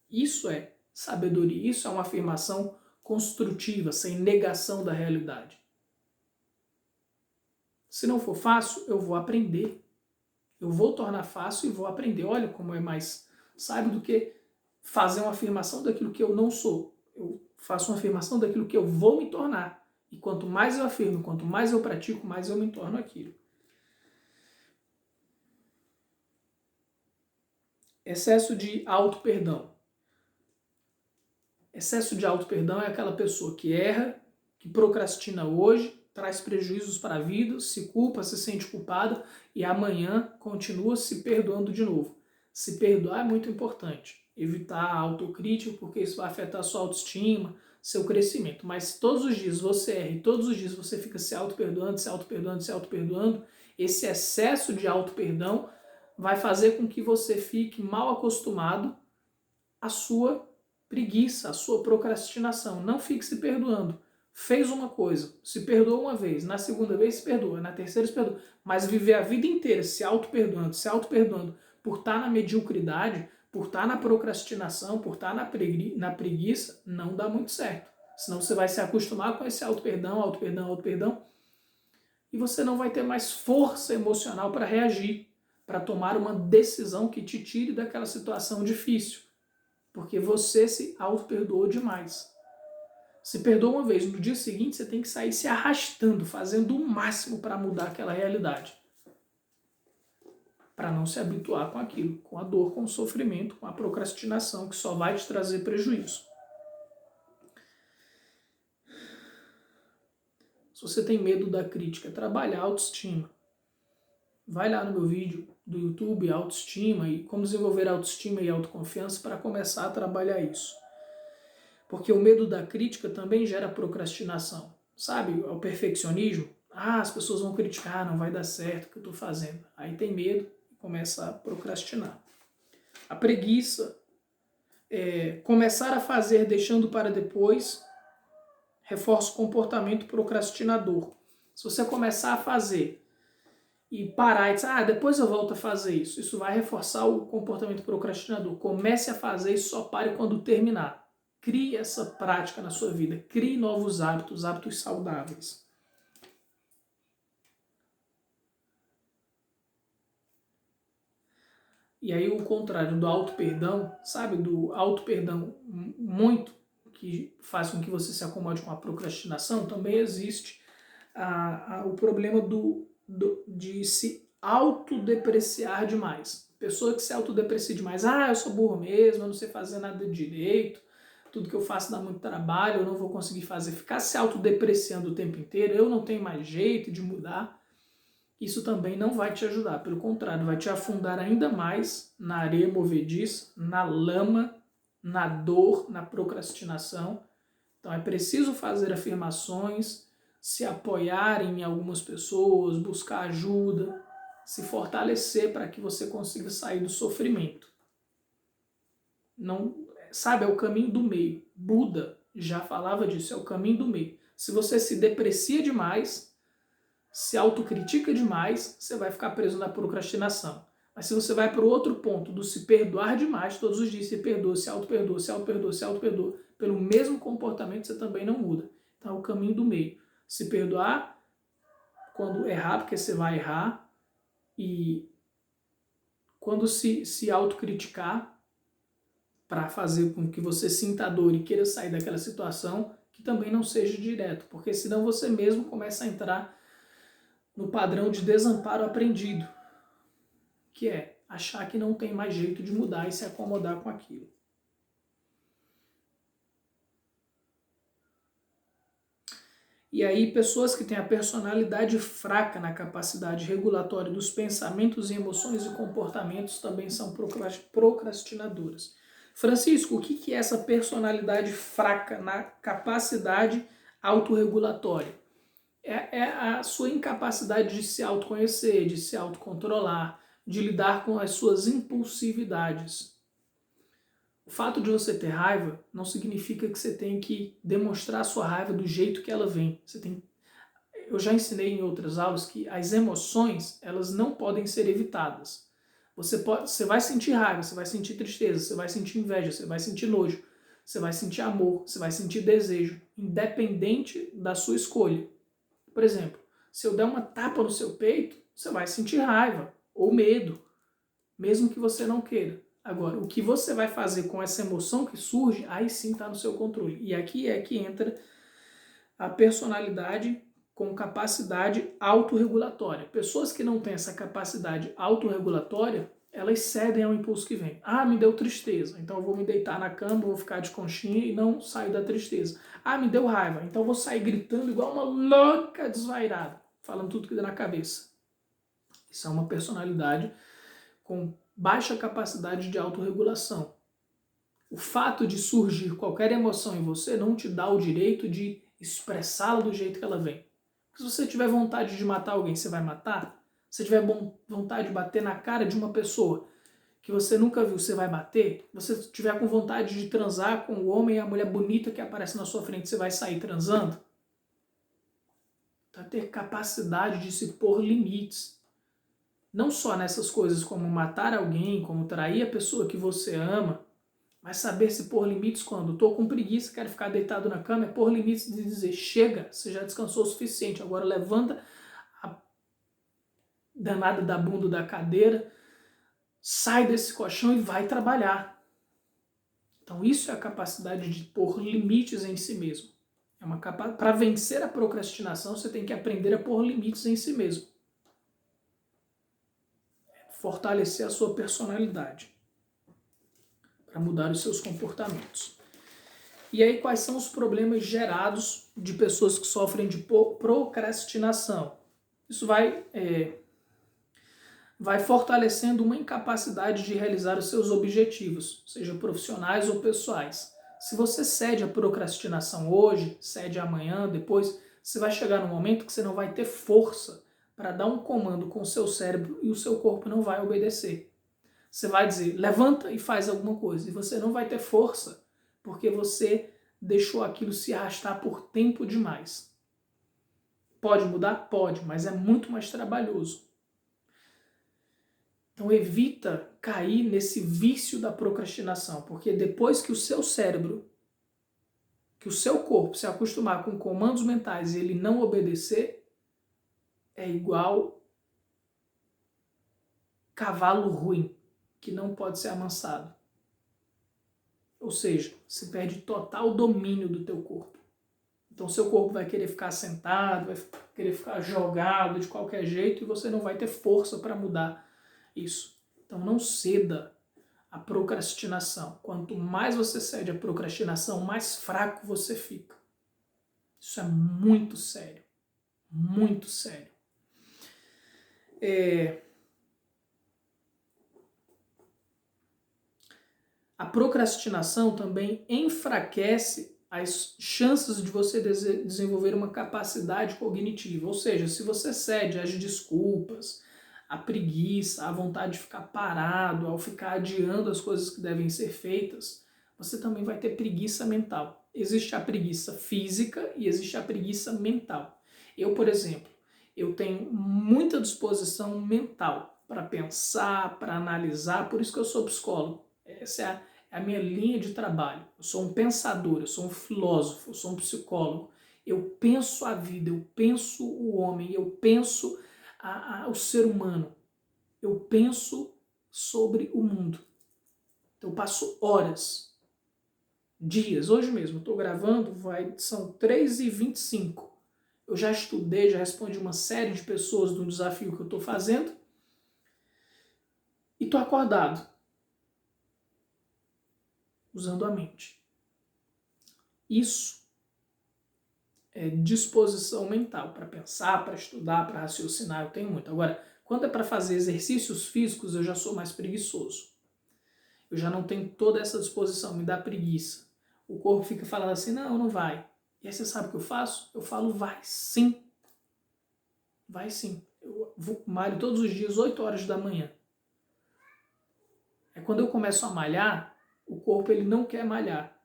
[SPEAKER 1] Isso é sabedoria, isso é uma afirmação construtiva, sem negação da realidade. Se não for fácil, eu vou aprender. Eu vou tornar fácil e vou aprender. Olha como é mais sábio do que fazer uma afirmação daquilo que eu não sou. Eu faço uma afirmação daquilo que eu vou me tornar. E quanto mais eu afirmo, quanto mais eu pratico, mais eu me torno aquilo. Excesso de auto-perdão. Excesso de auto-perdão é aquela pessoa que erra, que procrastina hoje, traz prejuízos para a vida, se culpa, se sente culpada e amanhã continua se perdoando de novo. Se perdoar é muito importante. Evitar a autocrítica, porque isso vai afetar a sua autoestima, seu crescimento. Mas todos os dias você erra e todos os dias você fica se auto-perdoando, se auto-perdoando, se auto-perdoando, esse excesso de auto-perdão vai fazer com que você fique mal acostumado à sua preguiça, à sua procrastinação. Não fique se perdoando. Fez uma coisa, se perdoa uma vez, na segunda vez se perdoa, na terceira se perdoa, mas viver a vida inteira se auto-perdoando por estar na mediocridade, por estar na procrastinação, por estar na preguiça, não dá muito certo. Senão você vai se acostumar com esse auto-perdão, e você não vai ter mais força emocional para reagir, para tomar uma decisão que te tire daquela situação difícil, porque você se auto-perdoou demais. Se perdoa uma vez, no dia seguinte você tem que sair se arrastando, fazendo o máximo para mudar aquela realidade. Para não se habituar com aquilo, com a dor, com o sofrimento, com a procrastinação, que só vai te trazer prejuízo. Se você tem medo da crítica, trabalha a autoestima. Vai lá no meu vídeo do YouTube, autoestima, e como desenvolver autoestima e autoconfiança para começar a trabalhar isso. Porque o medo da crítica também gera procrastinação. Sabe, o perfeccionismo. As pessoas vão criticar, não vai dar certo o que eu estou fazendo. Aí tem medo e começa a procrastinar. A preguiça, começar a fazer deixando para depois, reforça o comportamento procrastinador. Se você começar a fazer e parar e dizer, depois eu volto a fazer isso, isso vai reforçar o comportamento procrastinador. Comece a fazer e só pare quando terminar. Crie essa prática na sua vida. Crie novos hábitos, hábitos saudáveis. E aí o contrário do auto-perdão, sabe? Do auto-perdão muito, que faz com que você se acomode com a procrastinação, também existe o problema de se autodepreciar demais. Pessoa que se autodeprecia demais, eu sou burro mesmo, eu não sei fazer nada direito, tudo que eu faço dá muito trabalho, eu não vou conseguir fazer. Ficar se autodepreciando o tempo inteiro, eu não tenho mais jeito de mudar, isso também não vai te ajudar. Pelo contrário, vai te afundar ainda mais na areia movediça, na lama, na dor, na procrastinação. Então é preciso fazer afirmações, se apoiar em algumas pessoas, buscar ajuda, se fortalecer para que você consiga sair do sofrimento. Não, sabe, é o caminho do meio. Buda já falava disso, é o caminho do meio. Se você se deprecia demais, se autocritica demais, você vai ficar preso na procrastinação. Mas se você vai para o outro ponto, do se perdoar demais, todos os dias se perdoa, se auto-perdoa, se auto-perdoa, se auto-perdoa, pelo mesmo comportamento você também não muda. Então é o caminho do meio. Se perdoar quando errar, porque você vai errar, e quando se autocriticar para fazer com que você sinta a dor e queira sair daquela situação, que também não seja direto, porque senão você mesmo começa a entrar no padrão de desamparo aprendido, que é achar que não tem mais jeito de mudar e se acomodar com aquilo. E aí, pessoas que têm a personalidade fraca na capacidade regulatória dos pensamentos, emoções e comportamentos também são procrastinadoras. Francisco, o que é essa personalidade fraca na capacidade autorregulatória? É a sua incapacidade de se autoconhecer, de se autocontrolar, de lidar com as suas impulsividades. O fato de você ter raiva não significa que você tem que demonstrar a sua raiva do jeito que ela vem. Eu já ensinei em outras aulas que as emoções, elas não podem ser evitadas. Você vai sentir raiva, você vai sentir tristeza, você vai sentir inveja, você vai sentir nojo, você vai sentir amor, você vai sentir desejo, independente da sua escolha. Por exemplo, se eu der uma tapa no seu peito, você vai sentir raiva ou medo, mesmo que você não queira. Agora, o que você vai fazer com essa emoção que surge, aí sim está no seu controle. E aqui é que entra a personalidade com capacidade autorregulatória. Pessoas que não têm essa capacidade autorregulatória, elas cedem ao impulso que vem. Me deu tristeza, então eu vou me deitar na cama, vou ficar de conchinha e não saio da tristeza. Me deu raiva, então eu vou sair gritando igual uma louca desvairada, falando tudo que dá na cabeça. Isso é uma personalidade com baixa capacidade de autorregulação. O fato de surgir qualquer emoção em você não te dá o direito de expressá-la do jeito que ela vem. Se você tiver vontade de matar alguém, você vai matar? Se tiver vontade de bater na cara de uma pessoa que você nunca viu, você vai bater? Se você tiver com vontade de transar com o homem e a mulher bonita que aparece na sua frente, você vai sair transando? Então, ter capacidade de se pôr limites. Não só nessas coisas como matar alguém, como trair a pessoa que você ama, mas saber se pôr limites quando estou com preguiça, quero ficar deitado na cama, é pôr limites de dizer, chega, você já descansou o suficiente, agora levanta a danada da bunda da cadeira, sai desse colchão e vai trabalhar. Então isso é a capacidade de pôr limites em si mesmo. Para vencer a procrastinação, você tem que aprender a pôr limites em si mesmo. Fortalecer a sua personalidade para mudar os seus comportamentos. E aí, quais são os problemas gerados de pessoas que sofrem de procrastinação? Isso vai fortalecendo uma incapacidade de realizar os seus objetivos, seja profissionais ou pessoais. Se você cede à procrastinação hoje, cede amanhã, depois, você vai chegar num momento que você não vai ter força para dar um comando com o seu cérebro e o seu corpo não vai obedecer. Você vai dizer, levanta e faz alguma coisa, e você não vai ter força, porque você deixou aquilo se arrastar por tempo demais. Pode mudar? Pode, mas é muito mais trabalhoso. Então evita cair nesse vício da procrastinação, porque depois que o seu cérebro, que o seu corpo se acostumar com comandos mentais e ele não obedecer, é igual cavalo ruim. que não pode ser amansado. Ou seja, você perde total domínio do teu corpo. Então seu corpo vai querer ficar sentado, vai querer ficar jogado de qualquer jeito e você não vai ter força para mudar isso. Então não ceda à procrastinação. Quanto mais você cede à procrastinação, mais fraco você fica. Isso é muito sério. Muito sério. A procrastinação também enfraquece as chances de você desenvolver uma capacidade cognitiva. Ou seja, se você cede às desculpas, à preguiça, à vontade de ficar parado, ao ficar adiando as coisas que devem ser feitas, você também vai ter preguiça mental. Existe a preguiça física e existe a preguiça mental. Eu, por exemplo, eu tenho muita disposição mental para pensar, para analisar, por isso que eu sou psicólogo. Essa é a minha linha de trabalho. Eu sou um pensador, eu sou um filósofo, eu sou um psicólogo. Eu penso a vida, eu penso o homem, eu penso o ser humano. Eu penso sobre o mundo. Então eu passo horas, dias, hoje mesmo, estou gravando, são 3h25. Eu já estudei, já respondi uma série de pessoas do desafio que eu estou fazendo e estou acordado, usando a mente. Isso é disposição mental para pensar, para estudar, para raciocinar, eu tenho muito. Agora, quando é para fazer exercícios físicos, eu já sou mais preguiçoso. Eu já não tenho toda essa disposição, me dá preguiça. O corpo fica falando assim, não, não vai. E aí você sabe o que eu faço? Eu falo, vai sim. Vai sim. Eu malho todos os dias, 8 horas da manhã. É quando eu começo a malhar, o corpo ele não quer malhar.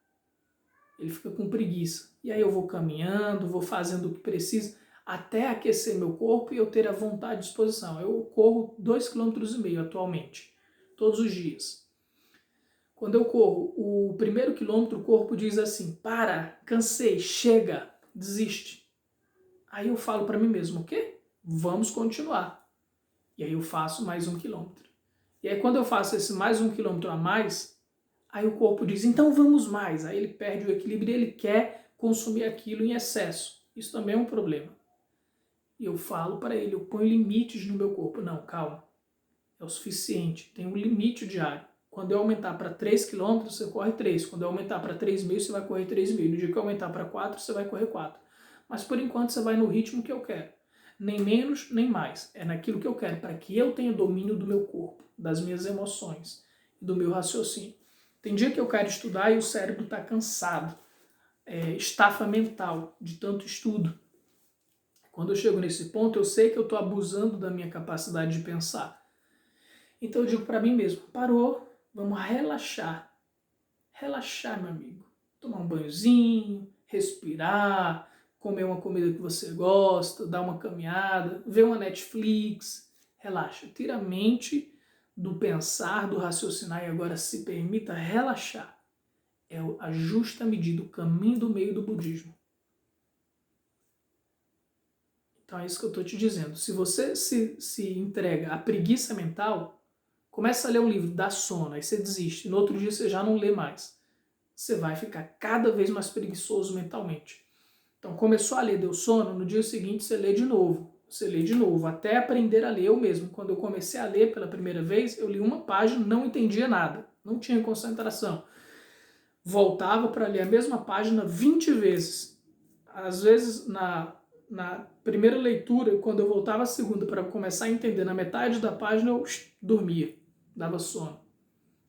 [SPEAKER 1] Ele fica com preguiça. E aí eu vou caminhando, vou fazendo o que precisa, até aquecer meu corpo e eu ter a vontade de disposição. Eu corro 2,5 km atualmente, todos os dias. Quando eu corro o primeiro quilômetro, o corpo diz assim, para, cansei, chega, desiste. Aí eu falo para mim mesmo, o quê? Vamos continuar. E aí eu faço mais 1 quilômetro. E aí quando eu faço esse mais 1 quilômetro a mais, aí o corpo diz, então vamos mais. Aí ele perde o equilíbrio e ele quer consumir aquilo em excesso. Isso também é um problema. E eu falo para ele, eu ponho limites no meu corpo. Não, calma, é o suficiente, tem um limite diário. Quando eu aumentar para 3 km, você corre 3. Quando eu aumentar para 3.000, você vai correr 3.000. No dia que eu aumentar para 4, você vai correr 4. Mas por enquanto você vai no ritmo que eu quero. Nem menos, nem mais. É naquilo que eu quero, para que eu tenha domínio do meu corpo, das minhas emoções, do meu raciocínio. Tem dia que eu quero estudar e o cérebro está cansado. Estafa mental de tanto estudo. Quando eu chego nesse ponto, eu sei que eu estou abusando da minha capacidade de pensar. Então eu digo para mim mesmo, parou, vamos relaxar. Relaxar, meu amigo. Tomar um banhozinho, respirar, comer uma comida que você gosta, dar uma caminhada, ver uma Netflix. Relaxa, tira a mente do pensar, do raciocinar e agora se permita relaxar. É a justa medida, o caminho do meio do budismo. Então é isso que eu estou te dizendo. Se você se entrega à preguiça mental, começa a ler um livro, dá sono, aí você desiste. No outro dia você já não lê mais. Você vai ficar cada vez mais preguiçoso mentalmente. Então começou a ler, deu sono, no dia seguinte você lê de novo. Você lê de novo, até aprender a ler eu mesmo. Quando eu comecei a ler pela primeira vez, eu li uma página, não entendia nada. Não tinha concentração. Voltava para ler a mesma página 20 vezes. Às vezes, na primeira leitura, quando eu voltava a segunda para começar a entender, na metade da página eu dormia, dava sono.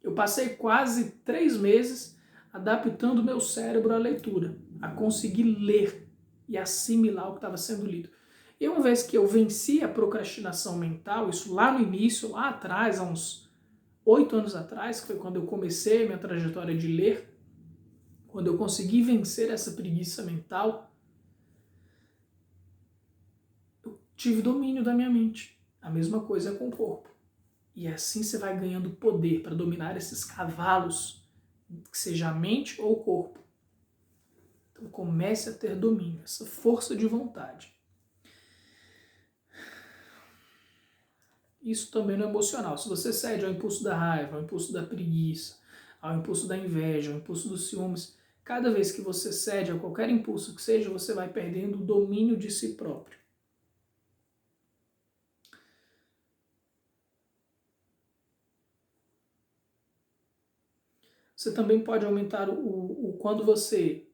[SPEAKER 1] Eu passei quase 3 meses adaptando o meu cérebro à leitura, a conseguir ler e assimilar o que estava sendo lido. E uma vez que eu venci a procrastinação mental, isso lá no início, lá atrás, há uns 8 anos atrás, que foi quando eu comecei a minha trajetória de ler, quando eu consegui vencer essa preguiça mental, eu tive domínio da minha mente. A mesma coisa é com o corpo. E assim você vai ganhando poder para dominar esses cavalos, que seja a mente ou o corpo. Então comece a ter domínio, essa força de vontade. Isso também no emocional. Se você cede ao impulso da raiva, ao impulso da preguiça, ao impulso da inveja, ao impulso dos ciúmes, cada vez que você cede a qualquer impulso que seja, você vai perdendo o domínio de si próprio. Você também pode aumentar quando você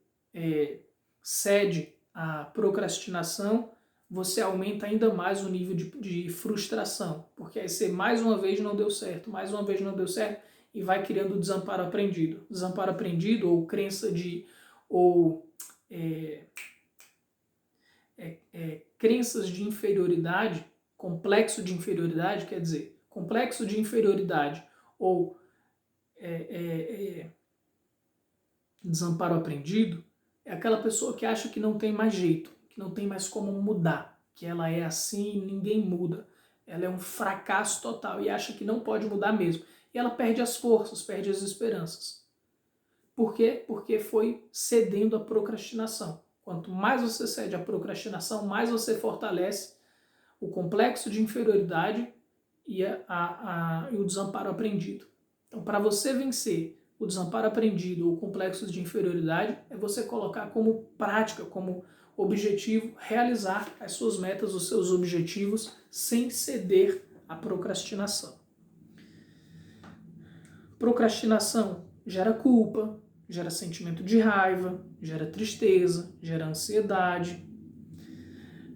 [SPEAKER 1] cede à procrastinação, você aumenta ainda mais o nível de frustração, porque aí você mais uma vez não deu certo, mais uma vez não deu certo, e vai criando desamparo aprendido. Desamparo aprendido ou crença de... ou crenças de inferioridade, complexo de inferioridade, quer dizer, complexo de inferioridade ou desamparo aprendido, é aquela pessoa que acha que não tem mais jeito, que não tem mais como mudar, que ela é assim e ninguém muda. Ela é um fracasso total e acha que não pode mudar mesmo. E ela perde as forças, perde as esperanças. Por quê? Porque foi cedendo à procrastinação. Quanto mais você cede à procrastinação, mais você fortalece o complexo de inferioridade e o desamparo aprendido. Então, para você vencer o desamparo aprendido ou complexos de inferioridade, é você colocar como prática, como objetivo, realizar as suas metas, os seus objetivos, sem ceder à procrastinação. Procrastinação gera culpa, gera sentimento de raiva, gera tristeza, gera ansiedade,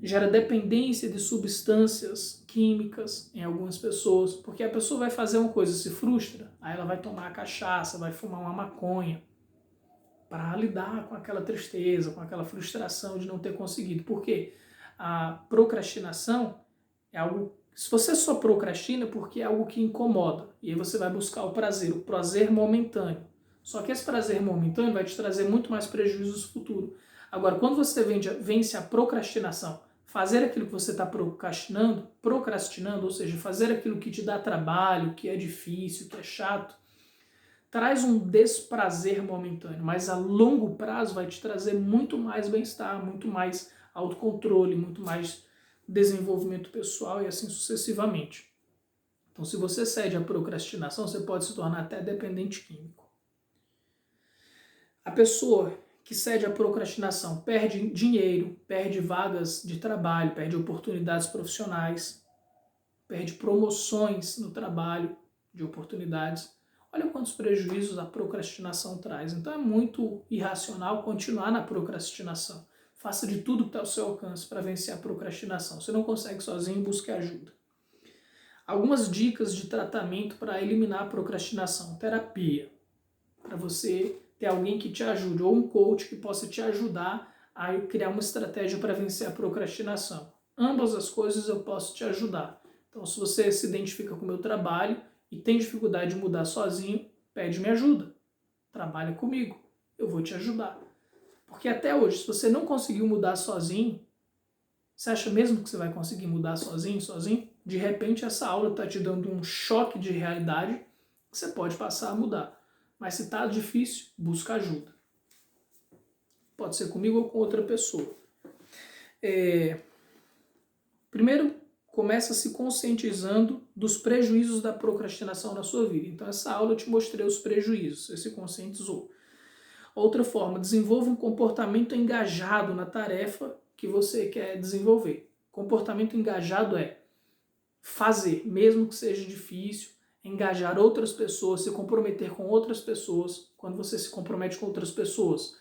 [SPEAKER 1] gera dependência de substâncias químicas em algumas pessoas, porque a pessoa vai fazer uma coisa, se frustra, aí ela vai tomar a cachaça, vai fumar uma maconha, para lidar com aquela tristeza, com aquela frustração de não ter conseguido. Porque a procrastinação é algo... Se você só procrastina, porque é algo que incomoda, e aí você vai buscar o prazer momentâneo. Só que esse prazer momentâneo vai te trazer muito mais prejuízos no futuro. Agora, quando você vence a procrastinação, fazer aquilo que você está procrastinando, ou seja, fazer aquilo que te dá trabalho, que é difícil, que é chato, traz um desprazer momentâneo, mas a longo prazo vai te trazer muito mais bem-estar, muito mais autocontrole, muito mais desenvolvimento pessoal e assim sucessivamente. Então, se você cede à procrastinação, você pode se tornar até dependente químico. A pessoa que cede à procrastinação perde dinheiro, perde vagas de trabalho, perde oportunidades profissionais, perde promoções no trabalho de oportunidades. Olha quantos prejuízos a procrastinação traz. Então é muito irracional continuar na procrastinação. Faça de tudo que está ao seu alcance para vencer a procrastinação. Se não consegue sozinho, busque ajuda. Algumas dicas de tratamento para eliminar a procrastinação. Terapia. Para você ter alguém que te ajude, ou um coach que possa te ajudar a criar uma estratégia para vencer a procrastinação. Ambas as coisas eu posso te ajudar. Então, se você se identifica com o meu trabalho e tem dificuldade de mudar sozinho, pede-me ajuda. Trabalha comigo, eu vou te ajudar. Porque até hoje, se você não conseguiu mudar sozinho, você acha mesmo que você vai conseguir mudar sozinho? De repente, essa aula está te dando um choque de realidade que você pode passar a mudar. Mas se está difícil, busca ajuda. Pode ser comigo ou com outra pessoa. Primeiro, começa se conscientizando dos prejuízos da procrastinação na sua vida. Então, essa aula eu te mostrei os prejuízos, você se conscientizou. Outra forma, desenvolva um comportamento engajado na tarefa que você quer desenvolver. Comportamento engajado é fazer, mesmo que seja difícil, engajar outras pessoas, se comprometer com outras pessoas. Quando você se compromete com outras pessoas,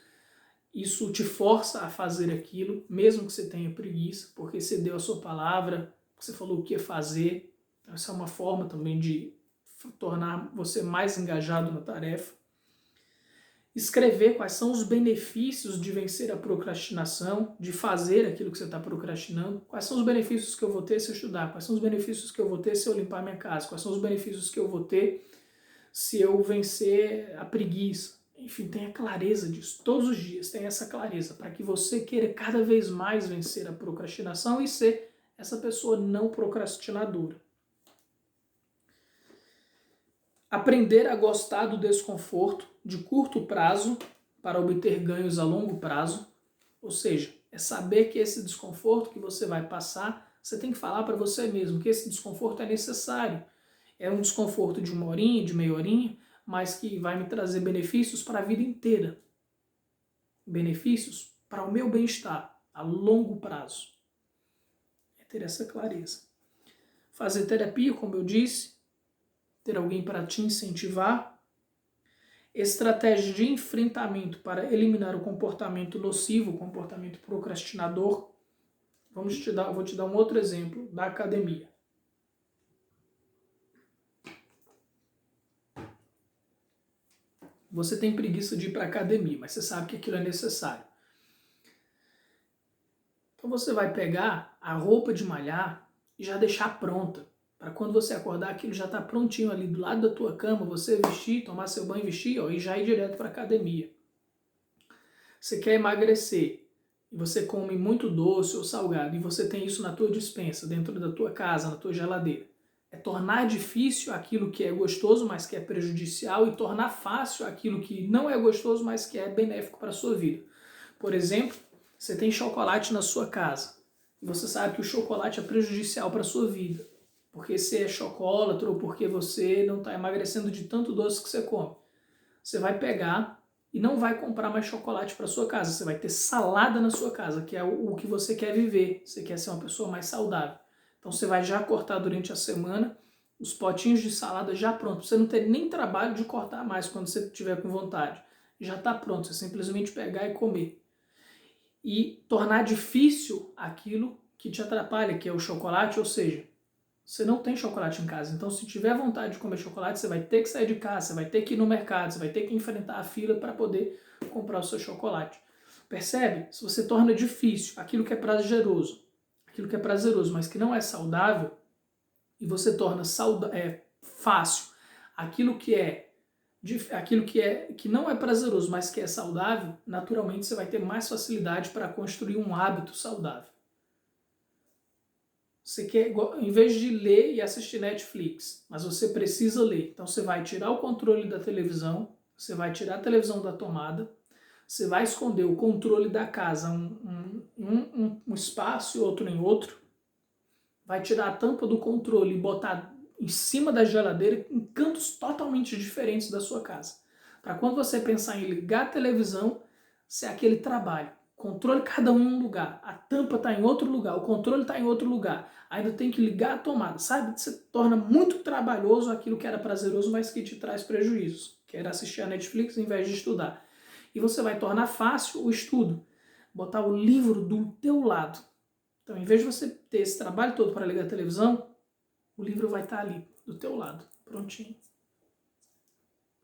[SPEAKER 1] isso te força a fazer aquilo, mesmo que você tenha preguiça, porque você deu a sua palavra, você falou o que ia fazer. Então, essa é uma forma também de tornar você mais engajado na tarefa. Escrever quais são os benefícios de vencer a procrastinação, de fazer aquilo que você está procrastinando. Quais são os benefícios que eu vou ter se eu estudar? Quais são os benefícios que eu vou ter se eu limpar minha casa? Quais são os benefícios que eu vou ter se eu vencer a preguiça? Enfim, tenha clareza disso. Todos os dias tenha essa clareza para que você queira cada vez mais vencer a procrastinação e ser essa pessoa não procrastinadora. Aprender a gostar do desconforto de curto prazo para obter ganhos a longo prazo. Ou seja, é saber que esse desconforto que você vai passar Você tem que falar para você mesmo que esse desconforto é necessário. É um desconforto de 1 horinha, de meia horinha, mas que vai me trazer benefícios para a vida inteira. Benefícios para o meu bem-estar a longo prazo. É ter essa clareza. Fazer terapia, como eu disse, ter alguém para te incentivar. Estratégia de enfrentamento para eliminar o comportamento nocivo, o comportamento procrastinador. Vou te dar um outro exemplo da academia. Você tem preguiça de ir para a academia, mas você sabe que aquilo é necessário. Então você vai pegar a roupa de malhar e já deixar pronta. Para quando você acordar, aquilo já está prontinho ali do lado da tua cama, você vestir, tomar seu banho, vestir e já ir direto para a academia. Você quer emagrecer e você come muito doce ou salgado e você tem isso na tua despensa, dentro da tua casa, na tua geladeira. É tornar difícil aquilo que é gostoso, mas que é prejudicial, e tornar fácil aquilo que não é gostoso, mas que é benéfico para a sua vida. Por exemplo, você tem chocolate na sua casa e você sabe que o chocolate é prejudicial para a sua vida, porque você é chocolatra ou porque você não está emagrecendo de tanto doce que você come. Você vai pegar e não vai comprar mais chocolate para sua casa. Você vai ter salada na sua casa, que é o que você quer viver. Você quer ser uma pessoa mais saudável. Então você vai já cortar durante a semana os potinhos de salada já pronto. Você não ter nem trabalho de cortar mais quando você estiver com vontade. Já está pronto, você simplesmente pegar e comer. E tornar difícil aquilo que te atrapalha, que é o chocolate, ou seja, você não tem chocolate em casa. Então, se tiver vontade de comer chocolate, você vai ter que sair de casa, você vai ter que ir no mercado, você vai ter que enfrentar a fila para poder comprar o seu chocolate. Percebe? Se você torna difícil aquilo que é prazeroso, mas que não é saudável, e você torna fácil que não é prazeroso, mas que é saudável, naturalmente você vai ter mais facilidade para construir um hábito saudável. Você quer, em vez de ler e assistir Netflix, mas você precisa ler. Então você vai tirar o controle da televisão, você vai tirar a televisão da tomada, você vai esconder o controle da casa um espaço e outro em outro, vai tirar a tampa do controle e botar em cima da geladeira em cantos totalmente diferentes da sua casa. Para quando você pensar em ligar a televisão, ser aquele trabalho. Controle cada um em um lugar, a tampa está em outro lugar, o controle está em outro lugar, ainda tem que ligar a tomada, sabe? Você torna muito trabalhoso aquilo que era prazeroso, mas que te traz prejuízos, que era assistir a Netflix em vez de estudar. E você vai tornar fácil o estudo, botar o livro do teu lado. Então, em vez de você ter esse trabalho todo para ligar a televisão, o livro vai estar ali, do teu lado, prontinho.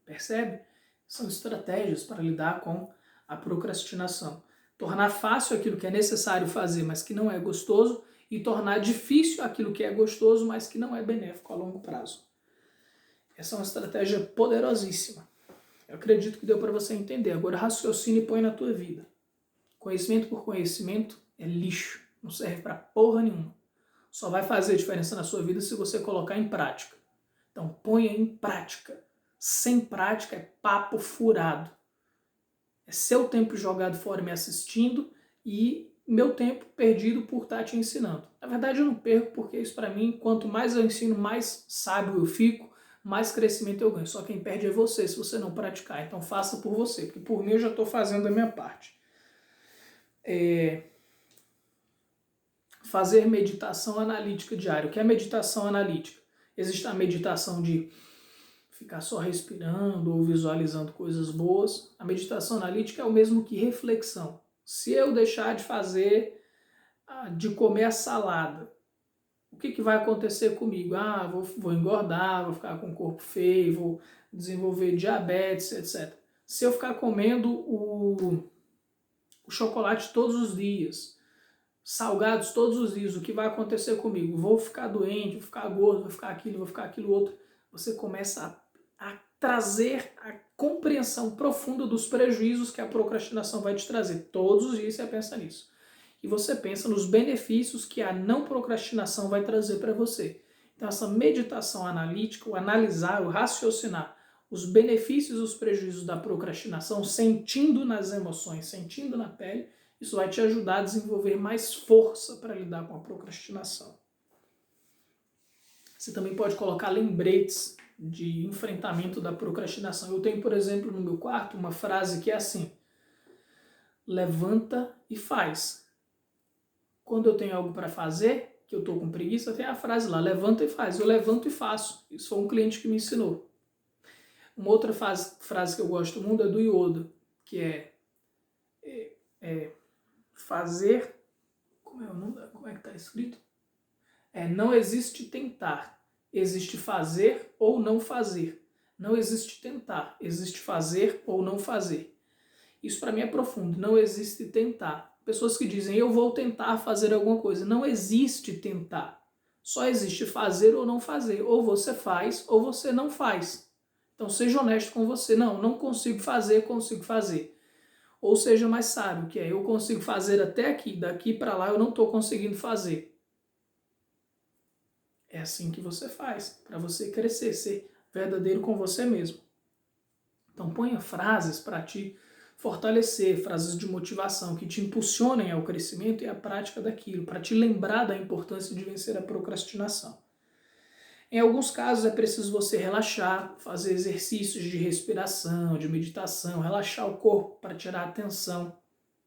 [SPEAKER 1] Percebe? São estratégias para lidar com a procrastinação. Tornar fácil aquilo que é necessário fazer, mas que não é gostoso, e tornar difícil aquilo que é gostoso, mas que não é benéfico a longo prazo. Essa é uma estratégia poderosíssima. Eu acredito que deu para você entender. Agora raciocine e põe na tua vida. Conhecimento por conhecimento é lixo. Não serve para porra nenhuma. Só vai fazer diferença na sua vida se você colocar em prática. Então ponha em prática. Sem prática é papo furado. É seu tempo jogado fora me assistindo e meu tempo perdido por estar te ensinando. Na verdade eu não perco, porque isso para mim, quanto mais eu ensino, mais sábio eu fico, mais crescimento eu ganho. Só quem perde é você, se você não praticar. Então faça por você, porque por mim eu já estou fazendo a minha parte. Fazer meditação analítica diária. O que é meditação analítica? Existe a meditação de ficar só respirando ou visualizando coisas boas. A meditação analítica é o mesmo que reflexão. Se eu deixar de comer a salada, o que vai acontecer comigo? Vou engordar, vou ficar com o corpo feio, vou desenvolver diabetes, etc. Se eu ficar comendo o chocolate todos os dias, salgados todos os dias, o que vai acontecer comigo? Vou ficar doente, vou ficar gordo, vou ficar aquilo outro. Você começa a trazer a compreensão profunda dos prejuízos que a procrastinação vai te trazer. Todos os dias você pensa nisso. E você pensa nos benefícios que a não procrastinação vai trazer para você. Então essa meditação analítica, o analisar, o raciocinar os benefícios e os prejuízos da procrastinação, sentindo nas emoções, sentindo na pele, Isso vai te ajudar a desenvolver mais força para lidar com a procrastinação. Você também pode colocar lembretes de enfrentamento da procrastinação. Eu tenho, por exemplo, no meu quarto uma frase que é assim: levanta e faz. Quando eu tenho algo para fazer, que eu estou com preguiça, tem a frase lá, levanta e faz. Eu levanto e faço. Isso foi um cliente que me ensinou. Uma outra frase que eu gosto muito é do Yoda, que é fazer... Como é o nome? Como é que está escrito? Não existe tentar, existe fazer ou não fazer. Não existe tentar, existe fazer ou não fazer. Isso para mim é profundo, não existe tentar. Pessoas que dizem, eu vou tentar fazer alguma coisa. Não existe tentar, só existe fazer ou não fazer. Ou você faz ou você não faz. Então seja honesto com você, não consigo fazer, consigo fazer. Ou seja mais sábio, que é, eu consigo fazer até aqui, daqui para lá eu não estou conseguindo fazer. É assim que você faz, para você crescer, ser verdadeiro com você mesmo. Então ponha frases para te fortalecer, frases de motivação que te impulsionem ao crescimento e à prática daquilo, para te lembrar da importância de vencer a procrastinação. Em alguns casos é preciso você relaxar, fazer exercícios de respiração, de meditação, relaxar o corpo para tirar a tensão.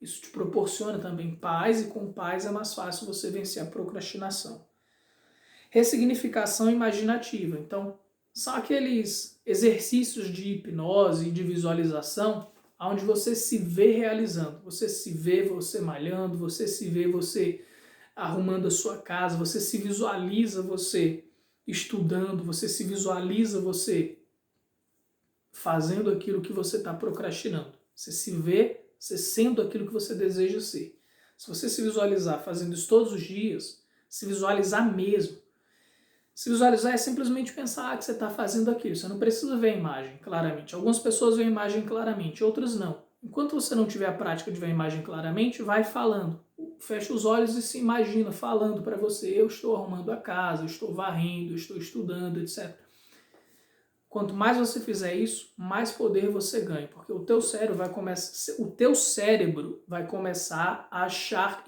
[SPEAKER 1] Isso te proporciona também paz e com paz é mais fácil você vencer a procrastinação. Ressignificação imaginativa. Então, são aqueles exercícios de hipnose e de visualização onde você se vê realizando. Você se vê você malhando, você se vê você arrumando a sua casa, você se visualiza você estudando, você se visualiza você fazendo aquilo que você está procrastinando. Você se vê você sendo aquilo que você deseja ser. Se você se visualizar fazendo isso todos os dias, se visualizar mesmo, se visualizar é simplesmente pensar que você está fazendo aquilo. Você não precisa ver a imagem claramente. Algumas pessoas veem a imagem claramente, outras não. Enquanto você não tiver a prática de ver a imagem claramente, vai falando. Fecha os olhos e se imagina falando para você. Eu estou arrumando a casa, eu estou varrendo, eu estou estudando, etc. Quanto mais você fizer isso, mais poder você ganha. Porque o teu cérebro vai começar a achar